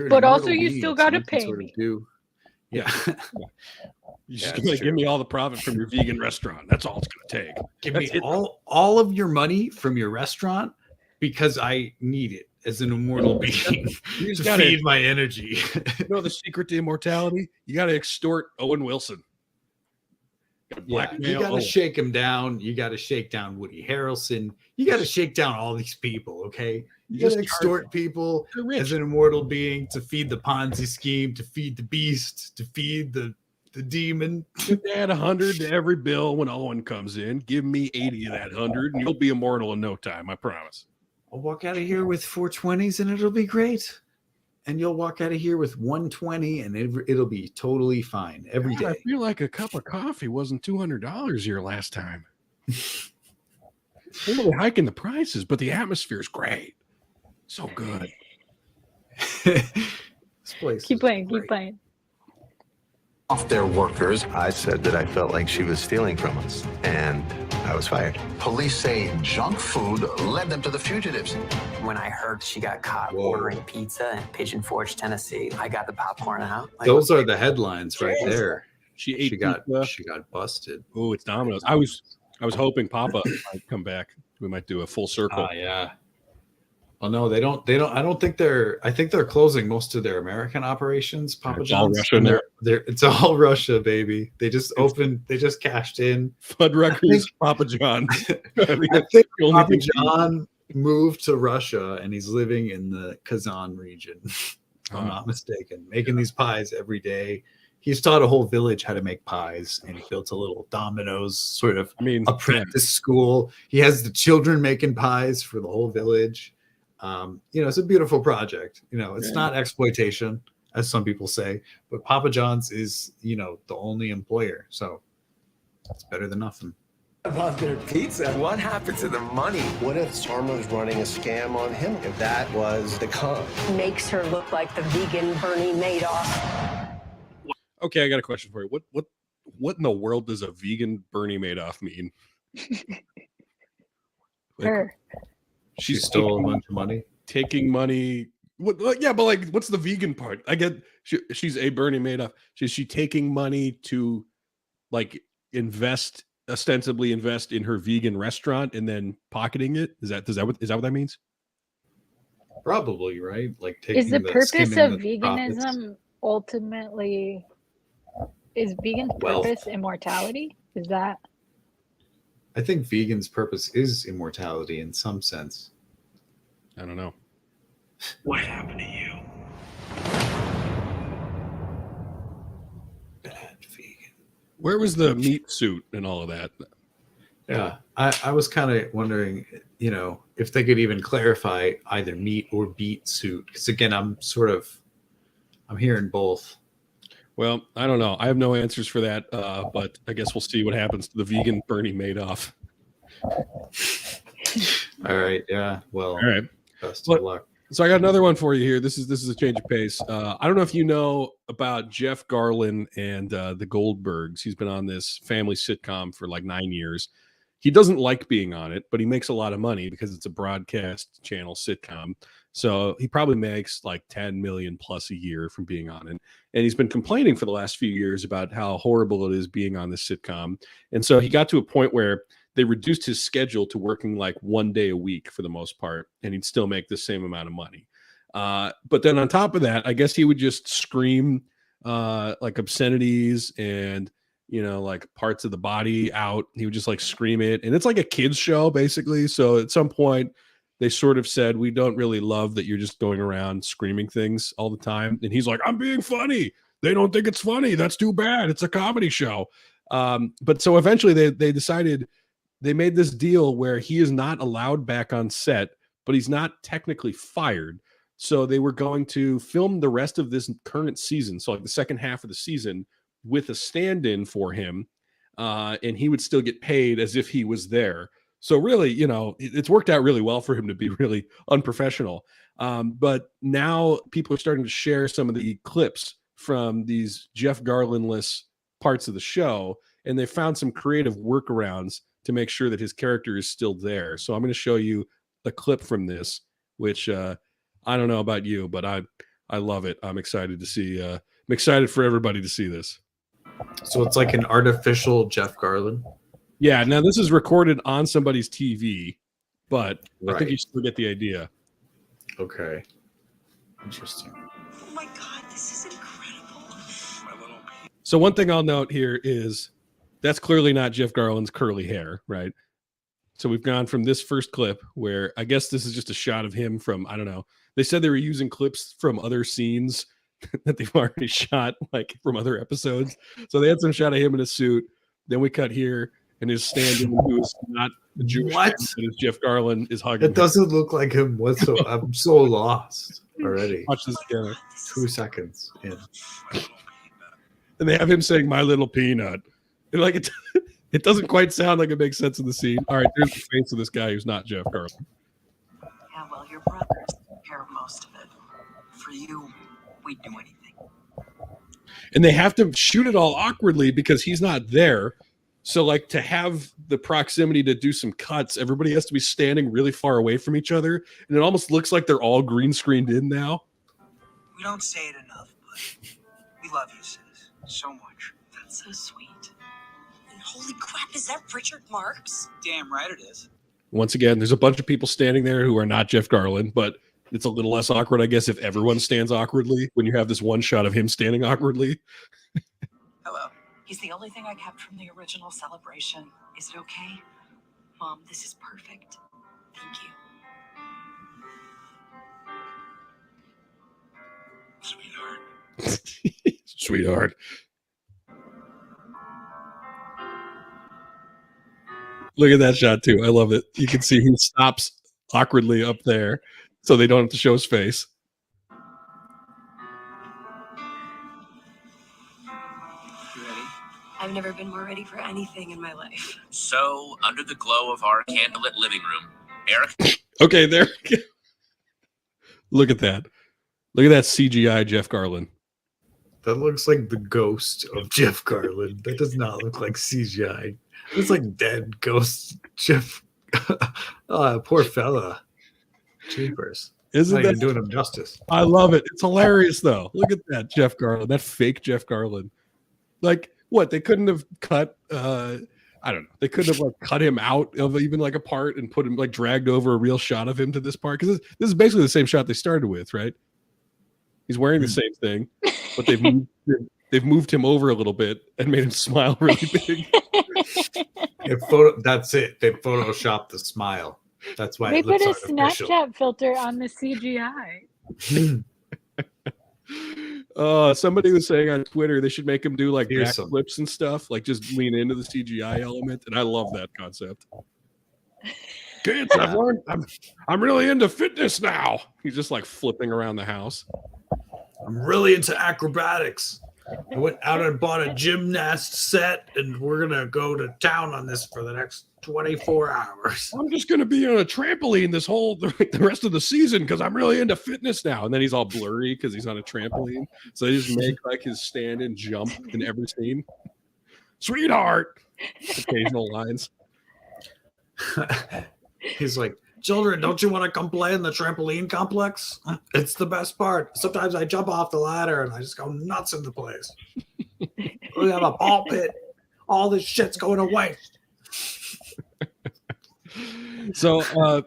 But also, you still got to pay me.
Yeah.
You're just going to give me all the profit from your vegan restaurant. That's all it's going to take.
Give me all of your money from your restaurant because I need it as an immortal being to feed my energy.
You know the secret to immortality? You got to extort Owen Wilson.
You got to shake him down. You got to shake down Woody Harrelson. You got to shake down all these people, okay? You got to extort people as an immortal being to feed the Ponzi scheme, to feed the beast, to feed the demon.
Add 100 to every bill when Owen comes in. Give me 80 of that 100, and you'll be immortal in no time, I promise.
I'll walk out of here with 420s, and it'll be great. And you'll walk out of here with 120, and it'll be totally fine every day.
I feel like a cup of coffee wasn't $200 here last time. They're really hiking the prices, but the atmosphere is great. So good.
This place.
Keep playing.
Off their workers.
I said that I felt like she was stealing from us, and I was fired.
Police say junk food led them to the fugitives.
When I heard she got caught ordering pizza in Pigeon Forge, Tennessee, I got the popcorn out.
Those are the headlines right there.
She
got busted.
Oh, it's Domino's. I was hoping Papa might come back. We might do a full circle.
Yeah. Well, no, they don't. I don't think I think they're closing most of their American operations. Papa John's. It's all Russia, baby. They just cashed in.
Fuddruckers, Papa John.
I think Papa John moved to Russia and he's living in the Kazan region. if I'm not mistaken, making these pies every day. He's taught a whole village how to make pies, and he built a little Domino's sort of apprentice school. He has the children making pies for the whole village. It's a beautiful project. It's not exploitation, as some people say, but Papa John's is, the only employer. So it's better than nothing.
About their pizza. What happened to the money? What if Sarma was running a scam on him? If that was the con?
Makes her look like the vegan Bernie Madoff.
Okay, I got a question for you. What in the world does a vegan Bernie Madoff mean?
Her.
She stole a bunch of money.
Taking money. Yeah, but like, what's the vegan part? I get she's a Bernie Madoff. Is she taking money to like ostensibly invest in her vegan restaurant and then pocketing it? Is that what that means?
Probably, right? Like taking
is the purpose of veganism
profits.
Ultimately? Is vegan's purpose immortality? Is that?
I think vegan's purpose is immortality in some sense.
I don't know.
What happened to you?
Bad vegan.
Where was the meat suit and all of that?
Yeah, I was kind of wondering, if they could even clarify either meat or beet suit. Because again, I'm hearing both.
Well, I don't know. I have no answers for that, but I guess we'll see what happens to the vegan Bernie Madoff.
All right. Yeah. Well.
All right.
Best of luck.
So I got another one for you here. This is a change of pace. I don't know if you know about Jeff Garlin and the Goldbergs. He's been on this family sitcom for like 9 years. He doesn't like being on it, but he makes a lot of money because it's a broadcast channel sitcom. So he probably makes like 10 million plus a year from being on it. And he's been complaining for the last few years about how horrible it is being on this sitcom. And so he got to a point where they reduced his schedule to working like 1 day a week for the most part, and he'd still make the same amount of money. But then on top of that, I guess he would just scream like obscenities and, like parts of the body out. He would just like scream it. And it's like a kid's show, basically. So at some point, they sort of said, we don't really love that you're just going around screaming things all the time. And he's like, I'm being funny. They don't think it's funny. That's too bad. It's a comedy show. But so eventually they decided, they made this deal where he is not allowed back on set, but he's not technically fired. So they were going to film the rest of this current season, so like the second half of the season, with a stand-in for him, and he would still get paid as if he was there. So really, it's worked out really well for him to be really unprofessional. But now people are starting to share some of the clips from these Jeff Garlin-less parts of the show, and they found some creative workarounds to make sure that his character is still there. So I'm going to show you a clip from this, which I don't know about you, but I love it. I'm excited to see. I'm excited for everybody to see this.
So it's like an artificial Jeff Garlin.
Yeah. Now this is recorded on somebody's TV, but
right.
I think you still get the idea.
Okay. Interesting.
Oh my God, this is incredible.
So one thing I'll note here is that's clearly not Jeff Garlin's curly hair, right? So we've gone from this first clip where I guess this is just a shot of him from, I don't know. They said they were using clips from other scenes that they've already shot, like from other episodes. So they had some shot of him in a suit. Then we cut here and his stand-in who is not the Jewish man, that is Jeff Garlin is hugging.
It doesn't look like him whatsoever. I'm so lost already.
Watch this together.
2 seconds in.
And they have him saying "My Little Peanut." And like it doesn't quite sound like it makes sense in the scene. All right, there's the face of this guy who's not Jeff Garlin.
Yeah, well, your brothers took care of most of it. For you, we'd do anything.
And they have to shoot it all awkwardly because he's not there. So like to have the proximity to do some cuts, everybody has to be standing really far away from each other. And it almost looks like they're all green screened in now.
We don't say it enough, but we love you, sis, so much.
That's so sweet. And holy crap, is that Richard Marx?
Damn right it is.
Once again, there's a bunch of people standing there who are not Jeff Garlin, but it's a little less awkward, I guess, if everyone stands awkwardly when you have this one shot of him standing awkwardly.
Hello. He's the only thing I kept from the original celebration. Is it okay? Mom, this is perfect. Thank you.
Sweetheart. Look at that shot too. I love it. You can see he stops awkwardly up there so they don't have to show his face.
You ready? I've never been more ready for anything in my life.
So, under the glow of our candlelit living room, Eric.
Okay, there. Look at that. Look at that CGI Jeff Garlin.
That looks like the ghost of Jeff Garland. That does not look like CGI. It's like dead ghost Jeff. Poor fella. Jeepers.
Isn't that
doing him justice?
I love it. It's hilarious though. Look at that Jeff Garland, that fake Jeff Garland. Like what? They couldn't have cut. I don't know. They couldn't have like cut him out of even like a part and put him like dragged over a real shot of him to this part because this is basically the same shot they started with, right? He's wearing the same thing, but they've moved him over a little bit and made him smile really big.
That's it. They photoshopped the smile. That's why
they
it looks
put a
artificial.
Snapchat filter on the CGI.
Somebody was saying on Twitter they should make him do like backflips and stuff, like just lean into the CGI element, and I love that concept. Kids, I've learned. I'm really into fitness now. He's just like flipping around the house.
I'm really into acrobatics. I went out and bought a gymnast set, and we're gonna go to town on this for the next 24 hours.
I'm just gonna be on a trampoline the rest of the season because I'm really into fitness now. And then he's all blurry because he's on a trampoline. So they just make like his stand and jump in every scene. Sweetheart. Occasional lines.
He's like, children, don't you want to come play in the trampoline complex? It's the best part. Sometimes I jump off the ladder and I just go nuts in the place. We have a ball pit. All this shit's going away.
So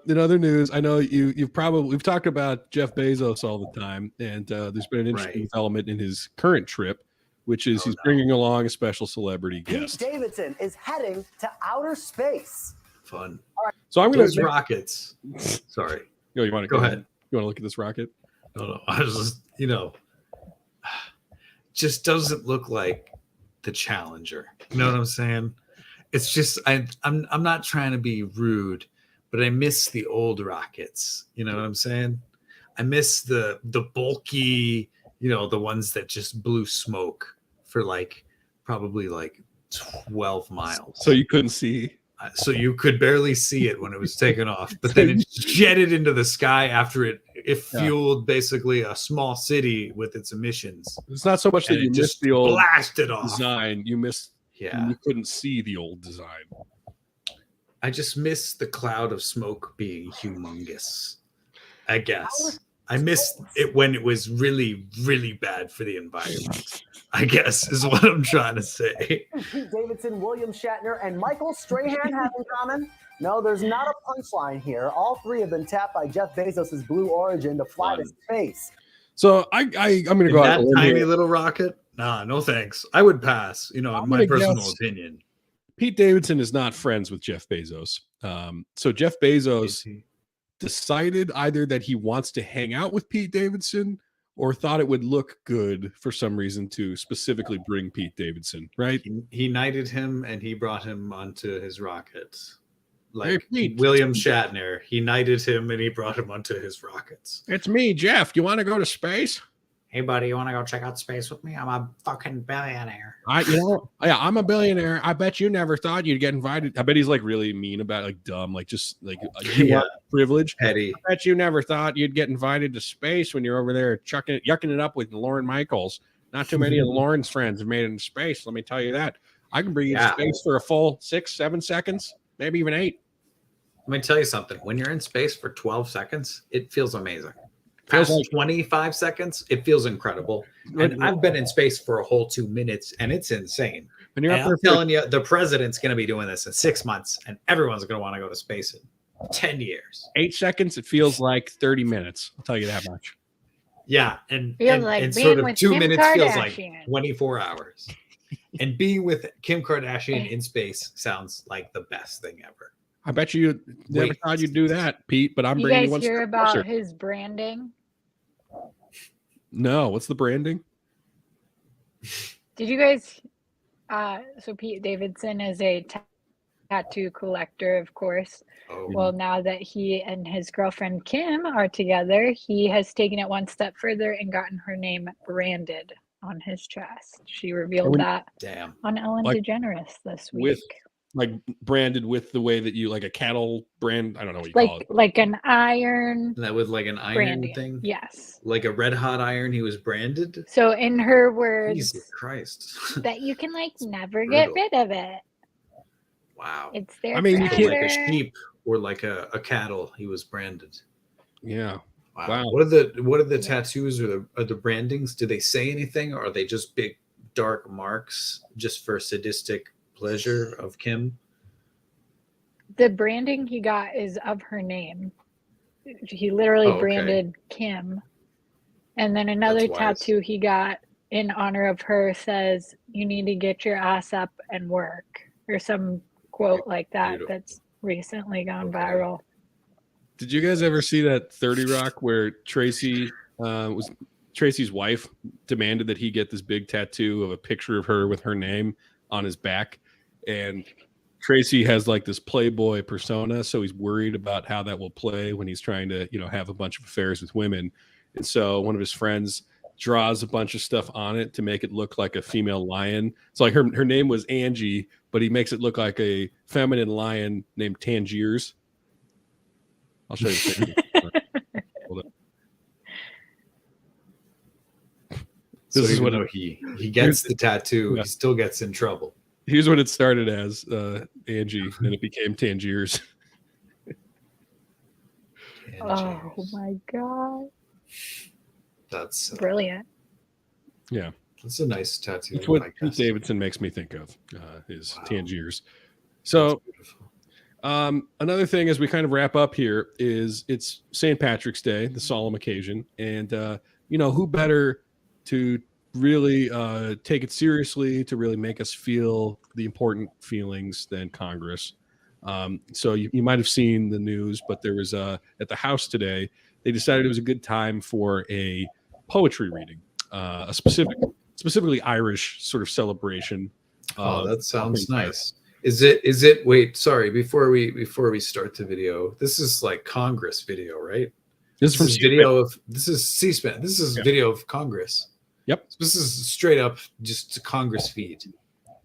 in other news, I know we've talked about Jeff Bezos all the time, and there's been an interesting development in his current trip, which is he's bringing along a special celebrity guest.
Pete Davidson is heading to outer space.
Fun.
So I'm going
to rockets. Sorry.
You want to
go ahead?
You want to look at this rocket?
No. I was just, just doesn't look like the Challenger. You know what I'm saying? It's just I'm not trying to be rude, but I miss the old rockets. You know what I'm saying? I miss the bulky, the ones that just blew smoke for probably 12 miles.
So you couldn't see.
So you could barely see it when it was taken off, but then it jetted into the sky after it fueled basically a small city with its emissions.
It's not so much that you missed the old
blasted off
design. You missed. Yeah, you couldn't see the old design.
I just miss the cloud of smoke being humongous. I guess I missed it when it was really, really bad for the environment. I guess is what I'm trying to say.
Pete Davidson, William Shatner, and Michael Strahan have in common? No, there's not a punchline here. All three have been tapped by Jeff Bezos' Blue Origin to fly to space.
So I'm going to go out
that tiny little rocket. Nah, no thanks. I would pass. My personal opinion.
Pete Davidson is not friends with Jeff Bezos. So Jeff Bezos decided either that he wants to hang out with Pete Davidson or thought it would look good for some reason to specifically bring Pete Davidson, right?
He knighted him and he brought him onto his rockets.
Hey, Pete.
William Shatner, he knighted him and he brought him onto his rockets.
It's me, Jeff. You want to go to space?
Hey, buddy, you want to go check out space with me? I'm a fucking billionaire.
I'm a billionaire. I bet you never thought you'd get invited. I bet he's really mean about dumb, you want privilege.
Petty.
I bet you never thought you'd get invited to space when you're over there yucking it up with Lauren Michaels. Not too many of Lauren's friends have made it into space. Let me tell you that. I can bring you to space for a full 6-7 seconds, maybe even 8.
Let me tell you something. When you're in space for 12 seconds, it feels amazing. Past 25 seconds, it feels incredible. And I've been in space for a whole 2 minutes, and it's insane. And I'm telling you, the president's going to be doing this in 6 months, and everyone's going to want to go to space in 10 years.
8 seconds, it feels like 30 minutes. I'll tell you that much.
Yeah, and
sort of
2 minutes feels like 24 hours. And being with Kim Kardashian in space sounds like the best thing ever.
I bet you never thought you'd do that, Pete, but I'm bringing you one
step
closer.
About his branding?
No, what's the branding?
Did you guys? So Pete Davidson is a tattoo collector, of course.
Oh.
Well, now that he and his girlfriend Kim are together, he has taken it one step further and gotten her name branded on his chest. She revealed that on Ellen DeGeneres this week.
With like branded with the way that you like a cattle brand. I don't know what you call it.
Like an iron.
That was like an iron
branding.
thing.
Yes.
Like a red hot iron. He was branded.
So in her words,
Jesus Christ,
that you can like never get rid of it.
Wow.
It's there.
I mean, you can't
like a sheep or like a cattle. He was branded.
Yeah.
Wow. What are the tattoos or the brandings? Do they say anything, or are they just big dark marks just for sadistic pleasure of Kim?
The branding he got is of her name. He literally branded Kim. And then another tattoo he got in honor of her says, "You need to get your ass up and work," or some quote like that. That's recently gone viral.
Did you guys ever see that 30 Rock where Tracy's wife demanded that he get this big tattoo of a picture of her with her name on his back, and Tracy has like this playboy persona, so he's worried about how that will play when he's trying to, have a bunch of affairs with women. And so one of his friends draws a bunch of stuff on it to make it look like a female lion. So like her name was Angie, but he makes it look like a feminine lion named Tangiers. I'll show you. Hold up.
This is what he gets the tattoo. He still gets in trouble.
Here's what it started as, Angie, and it became Tangiers.
Oh my god.
That's
brilliant.
Yeah.
That's a nice tattoo.
That's what Pete Davidson makes me think of, is Tangiers. So another thing as we kind of wrap up here is it's St. Patrick's Day, the solemn occasion. And, who better to really take it seriously, to really make us feel the important feelings than Congress. So you might have seen the news, but there was at the House today, they decided it was a good time for a poetry reading, a specifically Irish sort of celebration.
Oh, that sounds nice. Is it wait, sorry, before we start the video, this is like Congress video, right?
This is
video of this is C-SPAN. This is video of Congress.
Yep.
This is straight up just a Congress feed.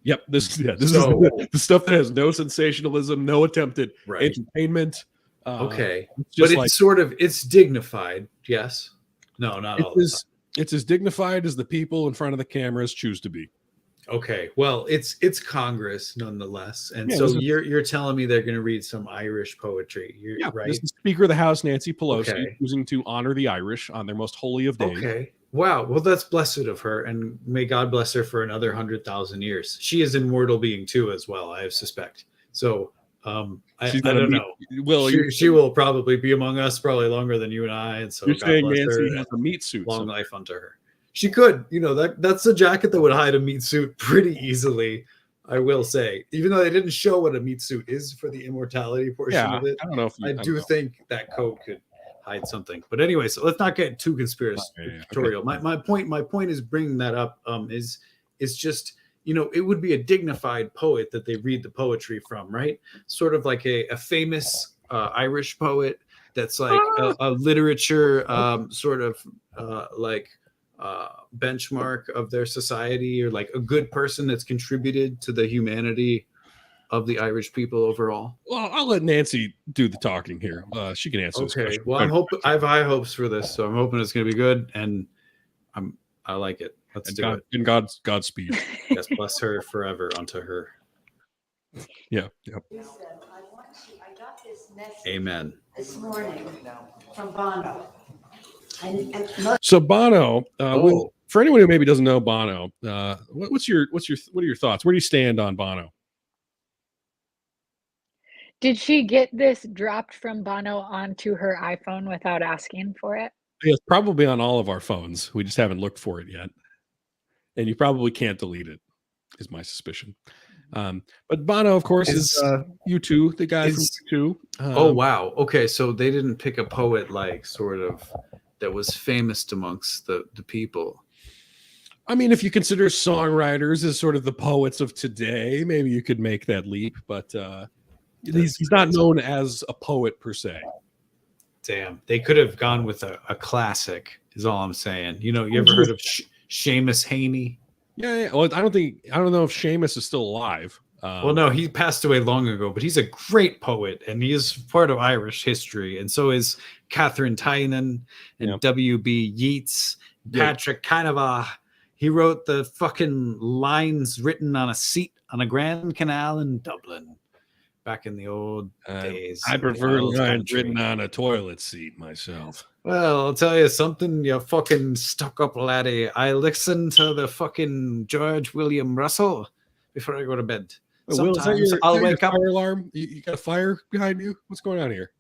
Yep. This is the stuff that has no sensationalism, no attempt at entertainment.
Okay. But it's dignified. Yes. No, not all.
It's as dignified as the people in front of the cameras choose to be.
Okay. Well, it's Congress nonetheless. And you're telling me they're going to read some Irish poetry. Right.
This is Speaker of the House, Nancy Pelosi, choosing to honor the Irish on their most holy of days.
Okay. Wow. Well, that's blessed of her, and may God bless her for another 100,000 years. She is an immortal being too, as well, I suspect. So I don't know. She will probably be among us probably longer than you and I. And so
you're
God
saying
bless
Nancy
her,
has a meat suit.
long life unto her. She could, that's a jacket that would hide a meat suit pretty easily. I will say, even though they didn't show what a meat suit is for the immortality portion of it,
I don't know if
I do think that coat could hide something. But anyway, so let's not get too conspiratorial.
Okay.
My point is bringing that up is just, it would be a dignified poet that they read the poetry from, right? Sort of like a famous Irish poet that's like a literature sort of benchmark of their society, or like a good person that's contributed to the humanity of the Irish people overall.
Well, I'll let Nancy do the talking here. She can answer this question.
Well, I have high hopes for this, so I'm hoping it's going to be good, and I like it. Let's do it.
And Godspeed.
Yes, bless her forever unto her.
Yeah. Yep.
I got this message
Amen.
this morning from Bono.
So Bono, for anyone who maybe doesn't know Bono, what are your thoughts? Where do you stand on Bono?
Did she get this dropped from Bono onto her iPhone without asking for it?
Yes, probably on all of our phones. We just haven't looked for it yet. And you probably can't delete it, is my suspicion. But Bono, of course, is U2, the guy from U2.
Oh, wow. Okay, so they didn't pick a poet like sort of that was famous amongst the people.
I mean, if you consider songwriters as sort of the poets of today, maybe you could make that leap, but he's not known as a poet per se.
Damn, they could have gone with a classic, is all I'm saying. You know, you ever heard of Seamus Heaney?
Yeah. Well, I don't know if Seamus is still alive.
Well, no, he passed away long ago, but he's a great poet, and he is part of Irish history, and so is Catherine Tynan and W.B. Yeats. Patrick he wrote the fucking lines written on a seat on a Grand Canal in Dublin back in the old days.
I prefer lines written on a toilet seat myself.
Well, I'll tell you something, you fucking stuck-up laddie. I listen to the fucking George William Russell before I go to bed. Sometimes I'll wake up.
Fire alarm? You got a fire behind you? What's going on here?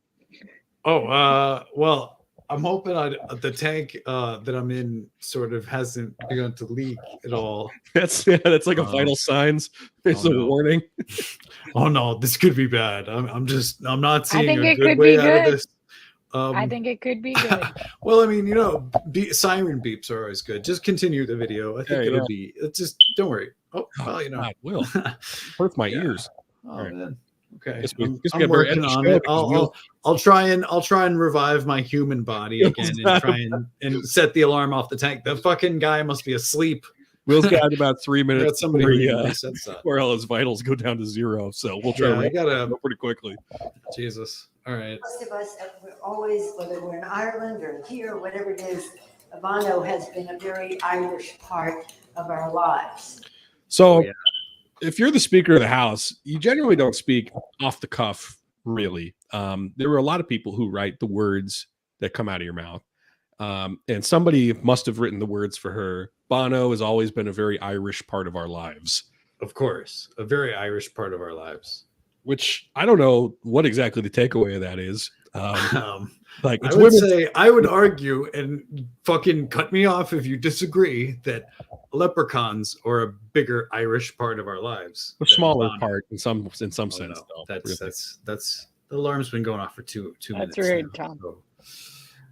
Oh, well, I'm hoping the tank that I'm in sort of hasn't begun to leak at all.
That's like a vital signs. It's a warning.
Oh no, this could be bad. I'm not seeing
think
a
it
good
could
way
be
out of
good.
this.
I think it could be good.
Well, I mean, you know, siren beeps are always good. Just continue the video. I think it'll be. Just don't worry. Oh, well, you know,
it will hurt my ears.
Oh
All right.
man. Okay,
I'm
working on it. I'll try and revive my human body again and try and set the alarm off the tank. The fucking guy must be asleep.
Will's got about 3 minutes
before
all his vitals go down to zero. So we'll try to go pretty quickly.
Jesus. All right.
Most of us, we're always, whether we're in Ireland or here, whatever it is, Bono has been a very Irish part of our lives.
So if you're the Speaker of the House, you generally don't speak off the cuff, really. There were a lot of people who write the words that come out of your mouth. And somebody must have written the words for her. Bono has always been a very Irish part of our lives.
Of course, a very Irish part of our lives.
Which I don't know what exactly the takeaway of that is. Like
I would argue, and fucking cut me off if you disagree, that leprechauns are a bigger Irish part of our lives.
A smaller part in some sense.
No,
though,
that's the alarm's been going off for two minutes.
That's right,
now,
Tom.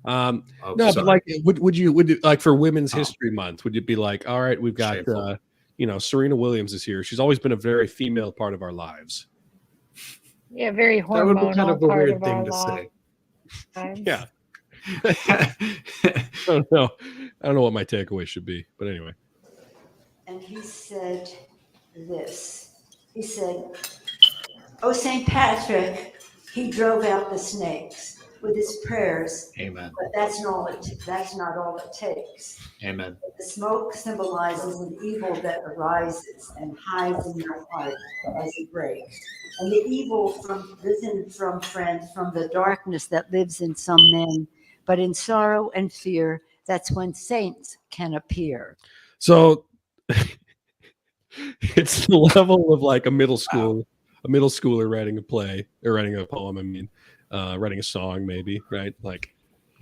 so.
No, but like, would you like for Women's History Month? Would you be like, all right, we've got Serena Williams is here. She's always been a very female part of our lives.
Yeah, very hormonal.
That would be kind of a
part
weird
of
thing
our
to say.
lives.
Yeah. I don't know what my takeaway should be, but anyway.
And he said this. He said, "Oh, St. Patrick, he drove out the snakes with his prayers.
Amen.
But that's not all it takes.
Amen.
The smoke symbolizes an evil that arises and hides in your heart as it breaks. And the evil risen from the darkness that lives in some men, but in sorrow and fear, that's when saints can appear."
So it's the level of like a middle schooler writing a play or writing a poem. I mean, writing a song, maybe, right? Like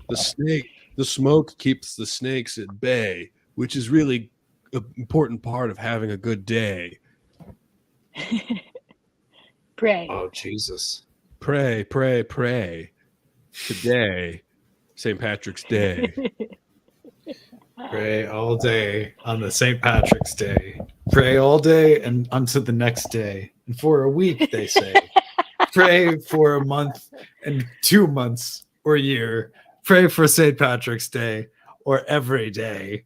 the smoke keeps the snakes at bay, which is really an important part of having a good day.
Pray.
Oh, Jesus.
Pray, pray, pray. Today, St. Patrick's Day.
Pray all day on the St. Patrick's Day. Pray all day and unto the next day. And for a week, they say. Pray for a month and 2 months or a year. Pray for St. Patrick's Day or every day.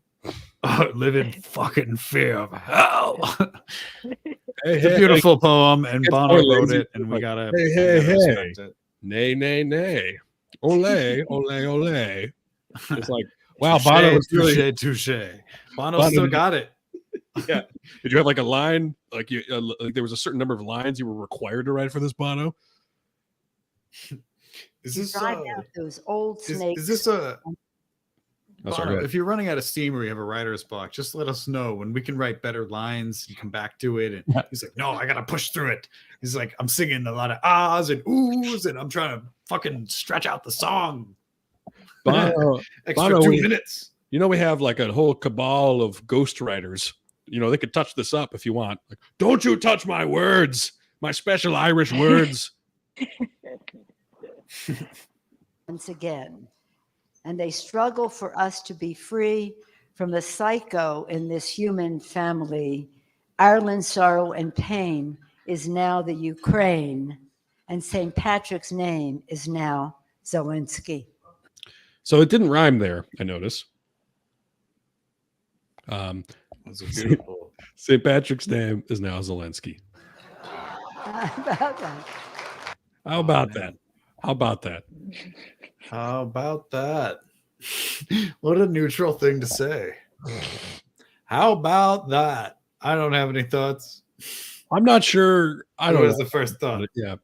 Oh, live in fucking fear of hell. It's a beautiful poem, and Bono wrote it, and we gotta respect it.
Nay, nay, nay. Ole, ole, ole. It's like, wow, Bono was really
touche. Bono still got it.
Yeah. Did you have like a line? Like like there was a certain number of lines you were required to write for this, Bono?
Is this
drive out those old snakes?
Is this a?
Oh, sorry,
if you're running out of steam or you have a writer's block, just let us know when we can write better lines and come back to it. And he's like, "No, I gotta push through it." He's like, "I'm singing a lot of ahs and oohs, and I'm trying to fucking stretch out the song."
Bono,
Extra 2 minutes.
You know, we have like a whole cabal of ghostwriters. You know, they could touch this up if you want. Like, don't you touch my words, my special Irish words.
Once again. And they struggle for us to be free from the psycho in this human family, Ireland's sorrow and pain is now the Ukraine, and St. Patrick's name is now Zelensky.
So it didn't rhyme there, I notice.
That's beautiful.
St. Patrick's name is now Zelensky. How about that? How about that?
How about that? What a neutral thing to say. How about that? I don't have any thoughts.
I'm not sure. I don't know.
Who has the first thought?
Yeah.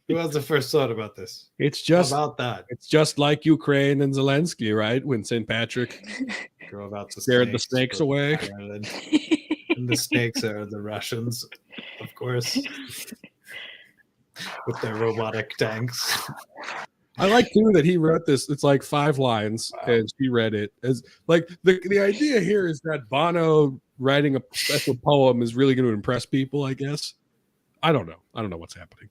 Who has the first thought about this?
It's just
How about that.
It's just like Ukraine and Zelensky, right? When St. Patrick
Go about the
scared the snakes away.
And the snakes are the Russians, of course, with their robotic tanks.
I like too that he wrote this. It's like 5 lines, and she read it as like the idea here is that Bono writing a special poem is really going to impress people. I guess. I don't know. I don't know what's happening.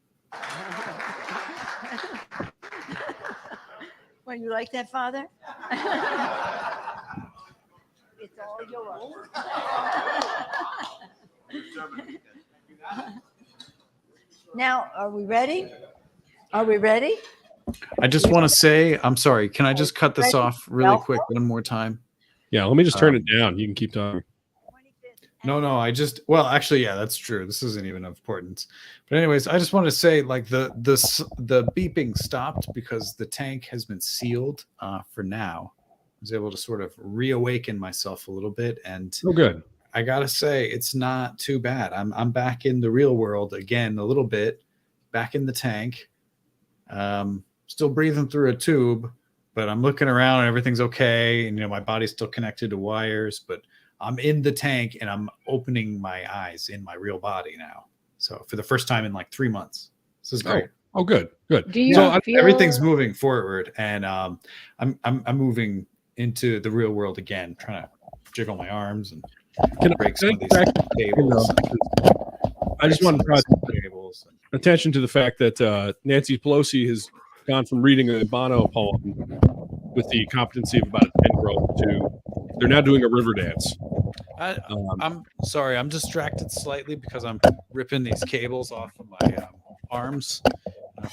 Well, you like that, Father? It's all yours. Now, are we ready? Are we ready?
I just want to say, I'm sorry. Can I just cut this off really quick one more time?
Yeah, let me just turn it down. You can keep talking.
No, well, actually, yeah, that's true. This isn't even of importance. But anyways, I just want to say, like, the beeping stopped because the tank has been sealed for now. I was able to sort of reawaken myself a little bit, and
good.
I gotta say, it's not too bad. I'm back in the real world again a little bit, back in the tank. Still breathing through a tube, but I'm looking around and everything's okay. And my body's still connected to wires, but I'm in the tank and I'm opening my eyes in my real body now. So for the first time in like 3 months, this is great.
Oh, good.
Do you
So
feel...
everything's moving forward, and I'm moving into the real world again, trying to jiggle my arms and break some of these cables.
I just want to draw attention to the fact that Nancy Pelosi has gone from reading a Bono poem with the competency of about a 10-year-old to they're now doing a river dance.
I'm sorry, I'm distracted slightly because I'm ripping these cables off of my arms,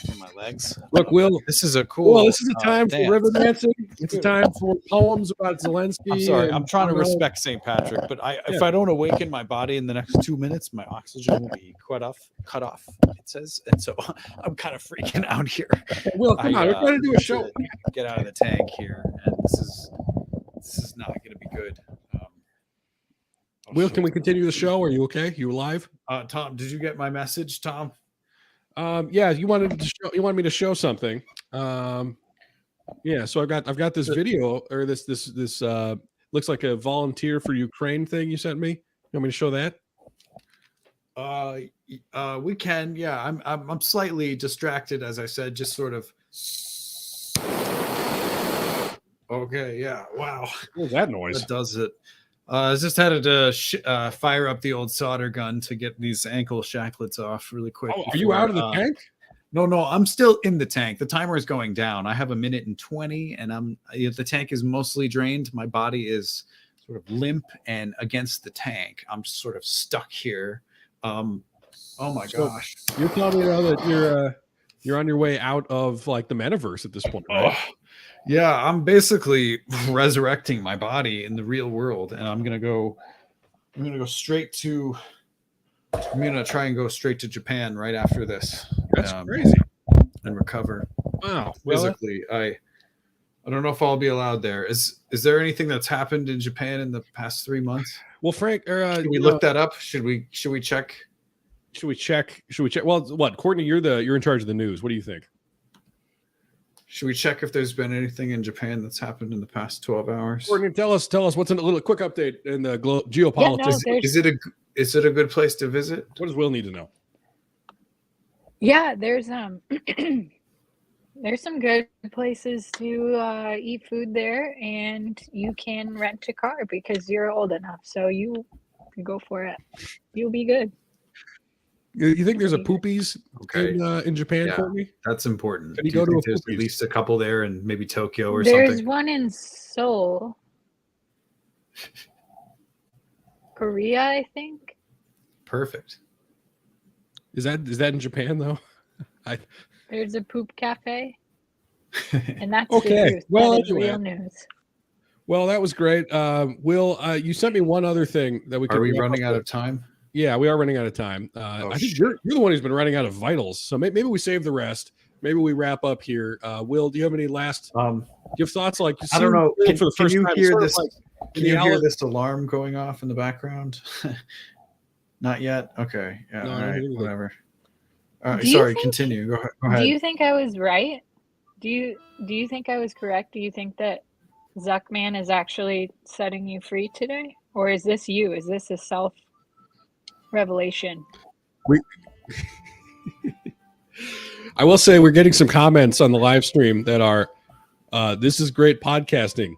from my legs.
Look, Will,
this is a cool.
Well, this is a time for
dance.
river dancing. It's a time for poems about Zelensky.
I'm sorry,
and
I'm trying to
Bono.
respect St. Patrick, but if I don't awaken my body in the next 2 minutes, my oxygen will be cut off. It says, and so I'm kind of freaking out here.
Will, come on, we're trying to do a show.
Get out of the tank here, and this is not going to be good.
Will, can we continue the show? Are you okay? You alive?
Tom, did you get my message, Tom?
Yeah, you wanted me to show something. Yeah, so I've got this video or this looks like a volunteer for Ukraine thing you sent me. You want me to show that?
We can. Yeah, I'm slightly distracted, as I said, just sort of. Okay. Yeah. Wow.
What was that noise?
That does it. I just had to fire up the old solder gun to get these ankle shacklets off really quick.
Oh, are you out of the tank?
No, I'm still in the tank. The timer is going down. I have 1:20, and the tank is mostly drained. My body is sort of limp and against the tank. I'm just sort of stuck here. Oh my gosh!
You're telling me now that you're on your way out of like the metaverse at this point, right?
Yeah, I'm basically resurrecting my body in the real world, and I'm gonna try and go straight to Japan right after this.
That's crazy.
And recover.
Wow.
Physically, I don't know if I'll be allowed there. Is there anything that's happened in Japan in the past 3 months?
Well, Frank,
should we look that up? Should we check?
Should we check? Well, what, Courtney? You're in charge of the news. What do you think?
Should we check if there's been anything in Japan that's happened in the past 12 hours?
Courtney, tell us what's in a little quick update in the geopolitics.
Yeah, no,
is it a good place to visit?
What does Will need to know?
Yeah, there's there's some good places to eat food there, and you can rent a car because you're old enough, so you can go for it. You'll be good.
You think there's a Poopies in Japan,
Yeah,
Courtney?
that's important.
Can you
Do you
go to
think
a
there's
Poopies?
at least a couple there, and maybe Tokyo or
There's
something?
one in Seoul. Korea, I think.
Perfect.
Is that in Japan though?
There's a poop cafe, and that's
Okay.
the truth.
Well,
that is
anyway.
real news.
Well, that was great. Will, you sent me one other thing that we could.
Are we running out of time?
Yeah, we are running out of time. I think you're the one who's been running out of vitals. So maybe we save the rest. Maybe we wrap up here. Will, do you have any last? Do you have thoughts? Like,
I don't know.
For the first
can you
time,
hear
sort of
this?
like
Can you hear this alarm going off in the background? Not yet. Okay. Yeah.
No,
all right. Whatever. All right.
Do you
Sorry.
think-
Continue. Go ahead.
Do you think I was right? Do you think I was correct? Do you think that Zuckman is actually setting you free today, or is this you? Is this a self revelation?
I will say we're getting some comments on the live stream that are, this is great podcasting.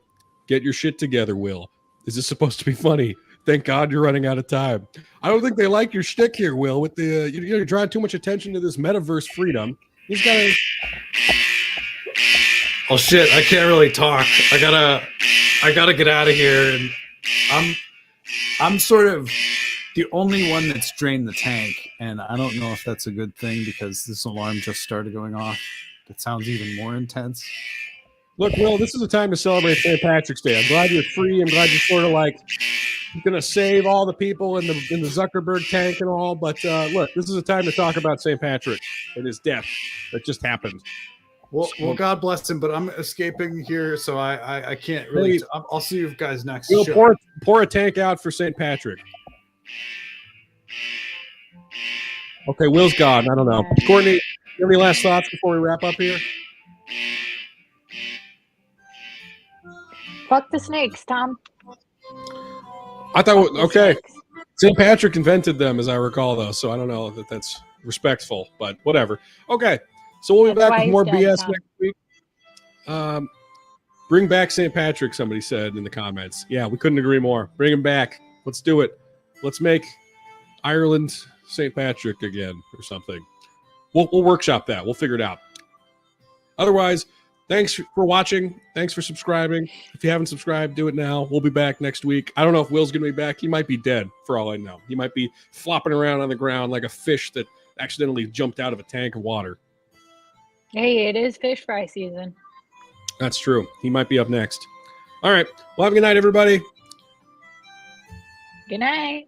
Get your shit together, Will. Is this supposed to be funny? Thank God you're running out of time. I don't think they like your shtick here, Will, with the you're drawing too much attention to this metaverse freedom. He's got to.
Oh shit! I can't really talk. I gotta get out of here, and I'm sort of the only one that's drained the tank, and I don't know if that's a good thing because this alarm just started going off. It sounds even more intense.
Look, Will, this is a time to celebrate St. Patrick's Day. I'm glad you're free. I'm glad you're sort of like going to save all the people in the Zuckerberg tank and all. But look, this is a time to talk about St. Patrick and his death that just happened.
Well, God bless him, but I'm escaping here, so I can't really. I'll see you guys next
Will,
show.
pour a tank out for St. Patrick. Okay, Will's gone. I don't know. Courtney, you have any last thoughts before we wrap up here?
Fuck the snakes, Tom.
I thought, okay. St. Patrick invented them, as I recall, though, so I don't know that that's respectful, but whatever. Okay, so we'll be back with more BS next week. Bring back St. Patrick, somebody said in the comments. Yeah, we couldn't agree more. Bring him back. Let's do it. Let's make Ireland St. Patrick again or something. We'll workshop that. We'll figure it out. Otherwise, thanks for watching. Thanks for subscribing. If you haven't subscribed, do it now. We'll be back next week. I don't know if Will's going to be back. He might be dead for all I know. He might be flopping around on the ground like a fish that accidentally jumped out of a tank of water.
Hey, it is fish fry season.
That's true. He might be up next. All right. Well, have a good night, everybody.
Good night.